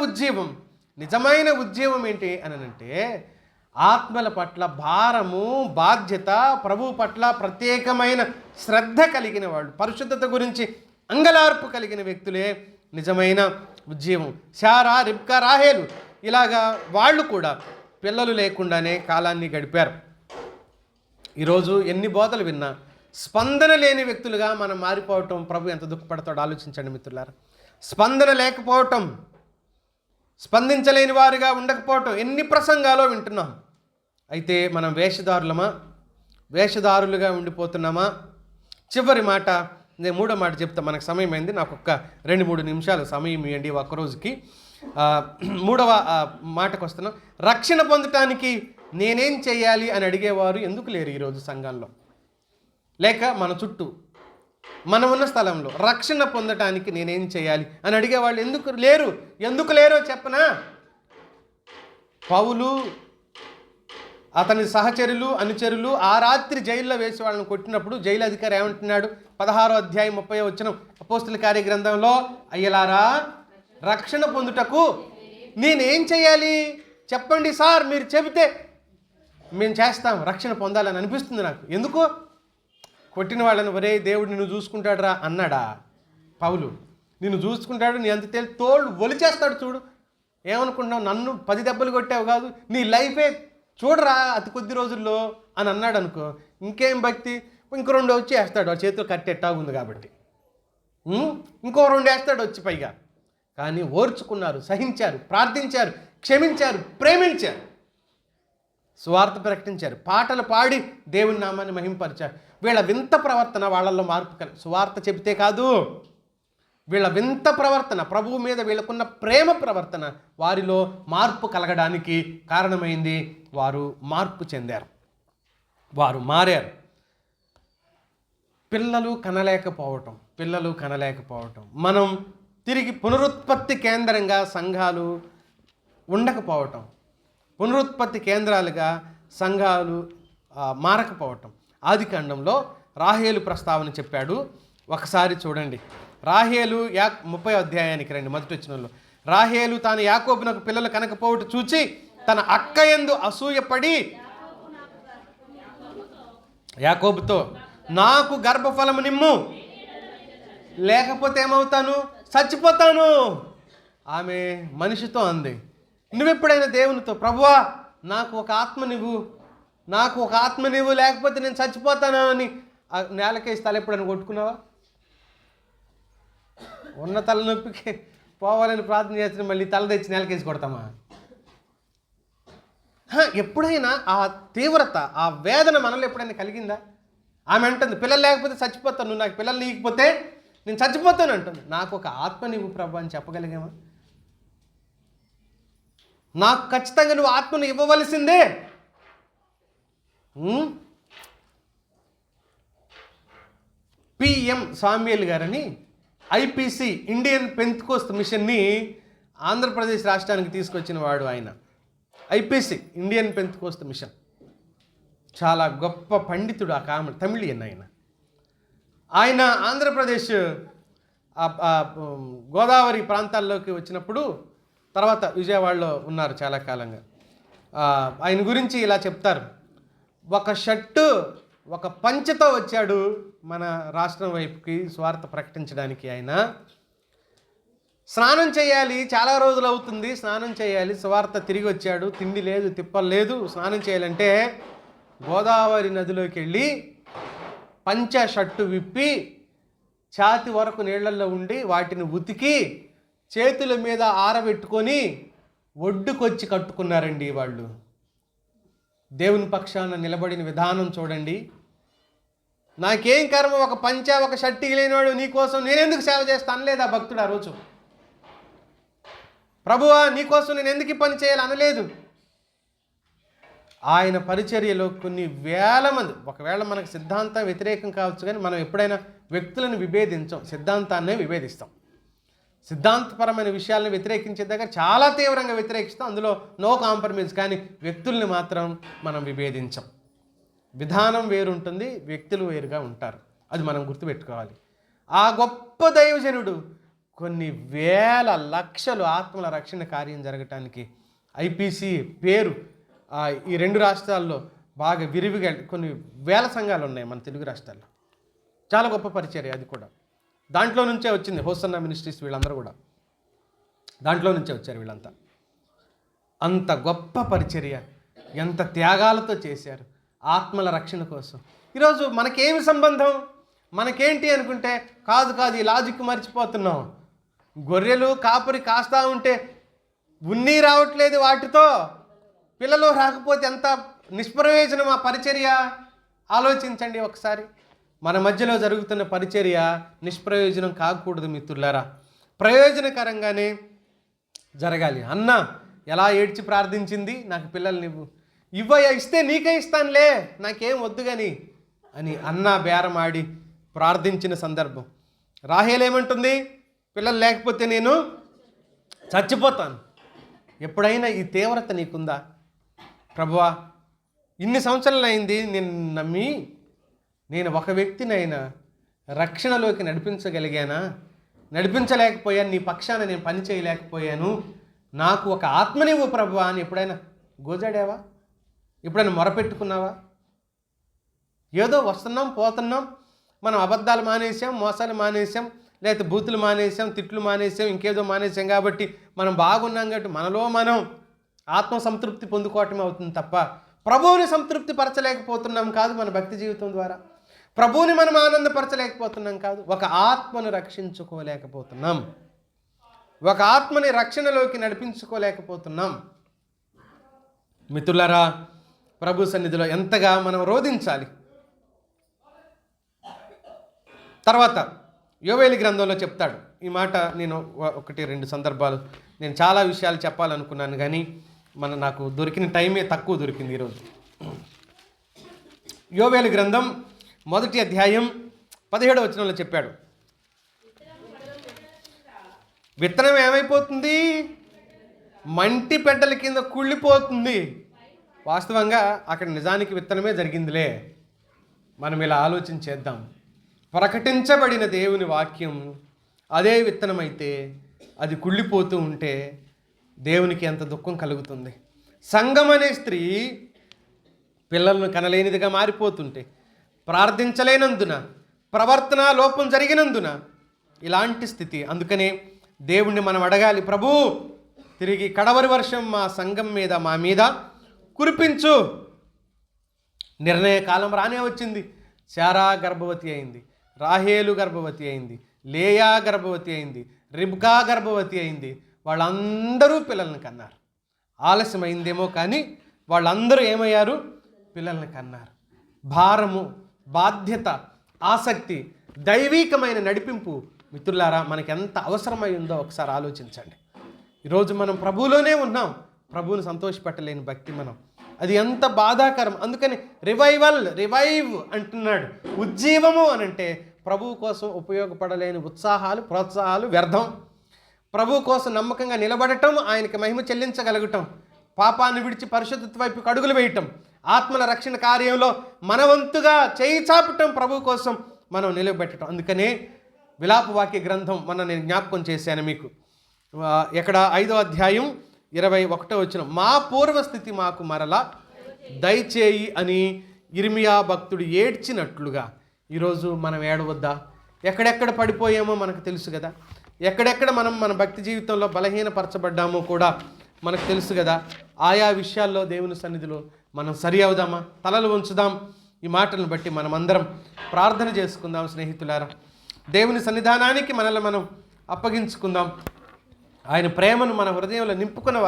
ఉద్యమం ఏంటి అని అంటే ఆత్మల పట్ల భారము, బాధ్యత, ప్రభువు పట్ల ప్రత్యేకమైన శ్రద్ధ కలిగిన వాళ్ళు, పరిశుద్ధత గురించి అంగలార్పు కలిగిన వ్యక్తులే నిజమైన ఉద్యమం. శారా, రిబ్కా, రాహేలు ఇలాగా వాళ్ళు కూడా పిల్లలు లేకుండానే కాలాన్ని గడిపారు. ఈరోజు ఎన్ని బోధలు విన్నా స్పందన లేని వ్యక్తులుగా మనం మారిపోవటం ప్రభు ఎంత దుఃఖపడతాడో ఆలోచించండి మిత్రులారా. స్పందన లేకపోవటం, స్పందించలేని వారిగా ఉండకపోవటం ఎన్ని ప్రసంగాలో వింటున్నాం. అయితే మనం వేషధారులుగా ఉండిపోతున్నామా? చివరి మాట, నేను 3వ మాట చెప్తా, మనకు సమయం అయింది. నాకు ఒక్క 2-3 నిమిషాలు సమయం ఇవ్వండి ఒక్కరోజుకి. 3వ మాటకు వస్తున్నాం. రక్షణ పొందటానికి నేనేం చేయాలి అని అడిగేవారు ఎందుకు లేరు ఈరోజు సంఘంలో? లేక మన చుట్టూ మనం ఉన్న స్థలంలో రక్షణ పొందటానికి నేనేం చేయాలి అని అడిగేవాళ్ళు ఎందుకు లేరో చెప్పనా? పౌలు, అతని సహచరులు, అనుచరులు ఆ రాత్రి జైల్లో వేసి వాళ్ళని కొట్టినప్పుడు జైలు అధికారి ఏమంటున్నాడు? 16వ అధ్యాయం 30వ వచనం అపోస్తుల కార్యగ్రంథంలో, అయ్యలారా రక్షణ పొందుటకు నేనేం చేయాలి చెప్పండి సార్, మీరు చెబితే మేము చేస్తాం, రక్షణ పొందాలని అనిపిస్తుంది నాకు. ఎందుకు? కొట్టిన వాళ్ళని, ఒరే దేవుడు నిన్ను చూసుకుంటాడు రా అన్నాడా పౌలు? నిన్ను చూసుకుంటాడు, నీ అంత తోళ్ళు ఒలిచేస్తాడు చూడు. ఏమనుకుంటున్నావు? నన్ను 10 దెబ్బలు కొట్టావు కాదు, నీ లైఫే చూడరా అతి కొద్ది రోజుల్లో అని అన్నాడు అనుకో, ఇంకేం భక్తి? ఇంకో 2 వచ్చి వేస్తాడు, ఆ చేతిలో కట్టెట్టాగుంది కాబట్టి. ఇంకో 2 వేస్తాడు వచ్చి పైగా. కానీ ఓర్చుకున్నారు, సహించారు, ప్రార్థించారు, క్షమించారు, ప్రేమించారు, సువార్త ప్రకటించారు, పాటలు పాడి దేవుని నామాన్ని మహింపరిచారు. వీళ్ళ వింత ప్రవర్తన వాళ్ళల్లో మార్పు సువార్త చెబితే కాదు, వీళ్ళ వింత ప్రవర్తన, ప్రభువు మీద వీళ్ళకున్న ప్రేమ ప్రవర్తన వారిలో మార్పు కలగడానికి కారణమైంది. వారు మార్పు చెందారు, వారు మారారు. పిల్లలు కనలేకపోవటం, మనం తిరిగి పునరుత్పత్తి కేంద్రంగా సంఘాలు ఉండకపోవటం, పునరుత్పత్తి కేంద్రాలుగా సంఘాలు మారకపోవటం. ఆదికాండంలో రాహేలు ప్రస్తావన చెప్పాడు. ఒకసారి చూడండి, రాహేలు 30వ అధ్యాయానికి రండి. 1వ వచనంలో రాహేలు తాను యాకోబునకు పిల్లలు కనకపోవట చూచి తన అక్క యందు అసూయపడి యాకోబుతో, నాకు గర్భఫలము నిమ్ము, లేకపోతే ఏమవుతాను, చచ్చిపోతాను. ఆమె మనిషితో అంది. నువ్వెప్పుడైనా దేవునితో, ప్రభువా నాకు ఒక ఆత్మ నీవు లేకపోతే నేను చచ్చిపోతాను అని నేలకేసి తల ఎప్పుడైనా కొట్టుకున్నావా? ఉన్న తలనొప్పికి పోవాలని ప్రార్థన చేస్తే మళ్ళీ తల తెచ్చి నేలకేసి కొడతామా? ఎప్పుడైనా ఆ తీవ్రత, ఆ వేదన మనలో ఎప్పుడైనా కలిగిందా? ఆమె అంటుంది, పిల్లలు లేకపోతే చచ్చిపోతాను, నువ్వు నాకు పిల్లలు నీకపోతే నేను చచ్చిపోతాను అంటుంది. నాకు ఒక ఆత్మ నీవు ప్రభు అని చెప్పగలిగామా? నాకు ఖచ్చితంగా నువ్వు ఆత్మను ఇవ్వవలసిందే. పిఎం సామ్యుయల్ గారని ఐపీసీ ఇండియన్ పెంతెకోస్త్ మిషన్ని ఆంధ్రప్రదేశ్ రాష్ట్రానికి తీసుకొచ్చిన వాడు ఆయన. ఐపీసీ ఇండియన్ పెంతెకోస్త్ మిషన్ చాలా గొప్ప పండితుడు. ఆ తమిళియన్ ఆయన ఆంధ్రప్రదేశ్ గోదావరి ప్రాంతాల్లోకి వచ్చినప్పుడు తర్వాత విజయవాడలో ఉన్నారు చాలా కాలంగా. ఆయన గురించి ఇలా చెప్తారు, ఒక షర్టు ఒక పంచెతో వచ్చాడు మన రాష్ట్రం వైపుకి స్వార్థ ప్రకటించడానికి. ఆయన స్నానం చేయాలి, చాలా రోజులు అవుతుంది స్నానం చేయాలి, స్వార్థ తిరిగి వచ్చాడు, తిండి లేదు తిప్పలు లేదు, స్నానం చేయాలంటే గోదావరి నదిలోకి వెళ్ళి పంచె షర్టు విప్పి ఛాతి వరకు నీళ్లలో ఉండి వాటిని ఉతికి చేతుల మీద ఆరబెట్టుకొని ఒడ్డుకొచ్చి కట్టుకున్నారండి వాళ్ళు. దేవుని పక్షాన నిలబడిన విధానం చూడండి. నాకేం కర్మ, ఒక పంచ ఒక షర్టు లేనివాడు నీకోసం నేనెందుకు సేవ చేస్తాను లేదా భక్తుడు ఆ రోజు. ప్రభువా నీకోసం నేను ఎందుకు పని చేయాలి అనలేదు. ఆయన పరిచర్యలో కొన్ని వేల మంది, ఒకవేళ మనకు సిద్ధాంతం వ్యతిరేకం కావచ్చు కానీ మనం ఎప్పుడైనా వ్యక్తులను విభేదించాం, సిద్ధాంతాన్నే విభేదిస్తాం. సిద్ధాంతపరమైన విషయాలను వ్యతిరేకించే దగ్గర చాలా తీవ్రంగా వ్యతిరేకిస్తాం, అందులో నో కాంప్రమైజ్. కానీ వ్యక్తుల్ని మాత్రం మనం విభేదించం. విధానం వేరుంటుంది, వ్యక్తులు వేరుగా ఉంటారు, అది మనం గుర్తుపెట్టుకోవాలి. ఆ గొప్ప దైవజనుడు కొన్ని వేల లక్షలు ఆత్మల రక్షణ కార్యం జరగటానికి ఐపీసీ పేరు ఈ రెండు రాష్ట్రాల్లో బాగా విరివిగా కొన్ని వేల సంఘాలు ఉన్నాయి మన తెలుగు రాష్ట్రాల్లో. చాలా గొప్ప పరిచర్య అది కూడా. దాంట్లో నుంచే వచ్చింది హోసన్నా మినిస్ట్రీస్, వీళ్ళందరూ కూడా దాంట్లో నుంచే వచ్చారు వీళ్ళంతా. అంత గొప్ప పరిచర్య, ఎంత త్యాగాలతో చేశారు ఆత్మల రక్షణ కోసం. ఈరోజు మనకేమి సంబంధం, మనకేంటి అనుకుంటే కాదు ఈ లాజిక్ మర్చిపోతున్నాం. గొర్రెలు కాపరి కాస్తా ఉంటే ఉన్ని రావట్లేదు, వాటితో పిల్లలు రాకపోతే ఎంత నిష్ప్రయోజనం ఆ పరిచర్య. ఆలోచించండి ఒకసారి. మన మధ్యలో జరుగుతున్న పరిచర్య నిష్ప్రయోజనం కాకూడదు మిత్రులారా, ప్రయోజనకరంగానే జరగాలి. అన్న ఎలా ఏడ్చి ప్రార్థించింది, నాకు పిల్లల్ని ఇవ్వు, ఇవ్వయ్యా, ఇస్తే నీకే ఇస్తానులే, నాకేం వద్దు కానీ అని అన్న బేరమాడి ప్రార్థించిన సందర్భం. రాహేల్ ఏమంటుంది, పిల్లలు లేకపోతే నేను చచ్చిపోతాను. ఎప్పుడైనా ఈ తీవ్రత నీకుందా? ప్రభువా ఇన్ని సంవత్సరాలు అయింది నేను నమ్మి, నేను ఒక వ్యక్తినైనా రక్షణలోకి నడిపించగలిగానా? నడిపించలేకపోయాను, నీ పక్షాన నేను పని చేయలేకపోయాను, నాకు ఒక ఆత్మనివ్వు ప్రభువా అని ఎప్పుడైనా గోజాడావా? ఎప్పుడైనా మొరపెట్టుకున్నావా? ఏదో వస్తున్నాం పోతున్నాం, మనం అబద్ధాలు మానేసాం, మోసాలు మానేసాం, లేకపోతే బూతులు మానేసాం, తిట్లు మానేసాం, ఇంకేదో మానేసాం కాబట్టి మనం బాగున్నాం కాబట్టి మనలో మనం ఆత్మ సంతృప్తి పొందుకోవటం అవుతుంది తప్ప ప్రభువుని సంతృప్తి పరచలేకపోతున్నాం కాదు. మన భక్తి జీవితం ద్వారా ప్రభువుని మనం ఆనందపరచలేకపోతున్నాం కాదు, ఒక ఆత్మను రక్షించుకోలేకపోతున్నాం, ఒక ఆత్మని రక్షణలోకి నడిపించుకోలేకపోతున్నాం. మిత్రులారా, ప్రభు సన్నిధిలో ఎంతగా మనం రోధించాలి. తర్వాత యోవేలు గ్రంథంలో చెప్తాడు ఈ మాట. నేను 1-2 సందర్భాలు, నేను చాలా విషయాలు చెప్పాలనుకున్నాను కానీ నాకు దొరికిన టైమే తక్కువ దొరికింది ఈరోజు. యోవేలు గ్రంథం 1వ అధ్యాయం 17వ వచనంలో చెప్పాడు, విత్తనం ఏమైపోతుంది, మంటి పెడ్డల కింద కుళ్ళిపోతుంది. వాస్తవంగా అక్కడ నిజానికి విత్తనమే జరిగిందిలే. మనం ఇలా ఆలోచన చేద్దాం. ప్రకటించబడిన దేవుని వాక్యం అదే విత్తనమైతే అది కుళ్ళిపోతూ ఉంటే దేవునికి ఎంత దుఃఖం కలుగుతుంది. సంఘం అనే స్త్రీ పిల్లలను కనలేనిదిగా మారిపోతుంటే, ప్రార్థించలేనందున, ప్రవర్తన లోపం జరిగినందున ఇలాంటి స్థితి. అందుకనే దేవుణ్ణి మనం అడగాలి, ప్రభు తిరిగి కడవరి వర్షం మా సంఘం మీద, మా మీద కురిపించు. నిర్ణయ కాలం రానే వచ్చింది. శారా గర్భవతి అయింది, రాహేలు గర్భవతి అయింది, లేయా గర్భవతి అయింది, రిబ్కా గర్భవతి అయింది. వాళ్ళందరూ పిల్లల్ని కన్నారు. ఆలస్యమైందేమో కానీ వాళ్ళందరూ ఏమయ్యారు? పిల్లల్ని కన్నారు. భారము, బాధ్యత, ఆసక్తి, దైవీకమైన నడిపింపు మిత్రులారా మనకి ఎంత అవసరమై ఉందో ఒకసారి ఆలోచించండి. ఈరోజు మనం ప్రభువులోనే ఉన్నాం, ప్రభువుని సంతోషపెట్టలేని భక్తి మనం, అది ఎంత బాధాకరం. అందుకని రివైవ్ అంటున్నాడు. ఉజ్జీవము అని అంటే ప్రభువు కోసం ఉపయోగపడలేని ఉత్సాహాలు, ప్రోత్సాహాలు వ్యర్థం. ప్రభువు కోసం నమ్మకంగా నిలబడటం, ఆయనకి మహిమ చెల్లించగలగటం, పాపాన్ని విడిచి పరిశుద్ధత వైపు అడుగులు వేయటం, ఆత్మల రక్షణ కార్యంలో మనవంతుగా చేయి చాపటం, ప్రభు కోసం మనం నిలబెట్టడం. అందుకనే విలాపవాక్య గ్రంథం నేను జ్ఞాపకం చేశాను మీకు. ఎక్కడ 5వ అధ్యాయం 21వ వచనం, మా పూర్వస్థితి మాకు మరలా దయచేయి అని ఇర్మియా భక్తుడు ఏడ్చినట్లుగా ఈరోజు మనం ఏడవద్దా? ఎక్కడెక్కడ పడిపోయామో మనకు తెలుసు కదా, ఎక్కడెక్కడ మనం మన భక్తి జీవితంలో బలహీనపరచబడ్డామో కూడా మనకు తెలుసు కదా. ఆయా విషయాల్లో దేవుని సన్నిధిలో మనం సరి అవుదామా? తలలు ఉంచుదాం. ఈ మాటలను బట్టి మనం అందరం ప్రార్థన చేసుకుందాం. స్నేహితులారా, దేవుని సన్నిధానానికి మనల్ని మనం అప్పగించుకుందాం. ఆయన ప్రేమను మన హృదయంలో నింపుకున్న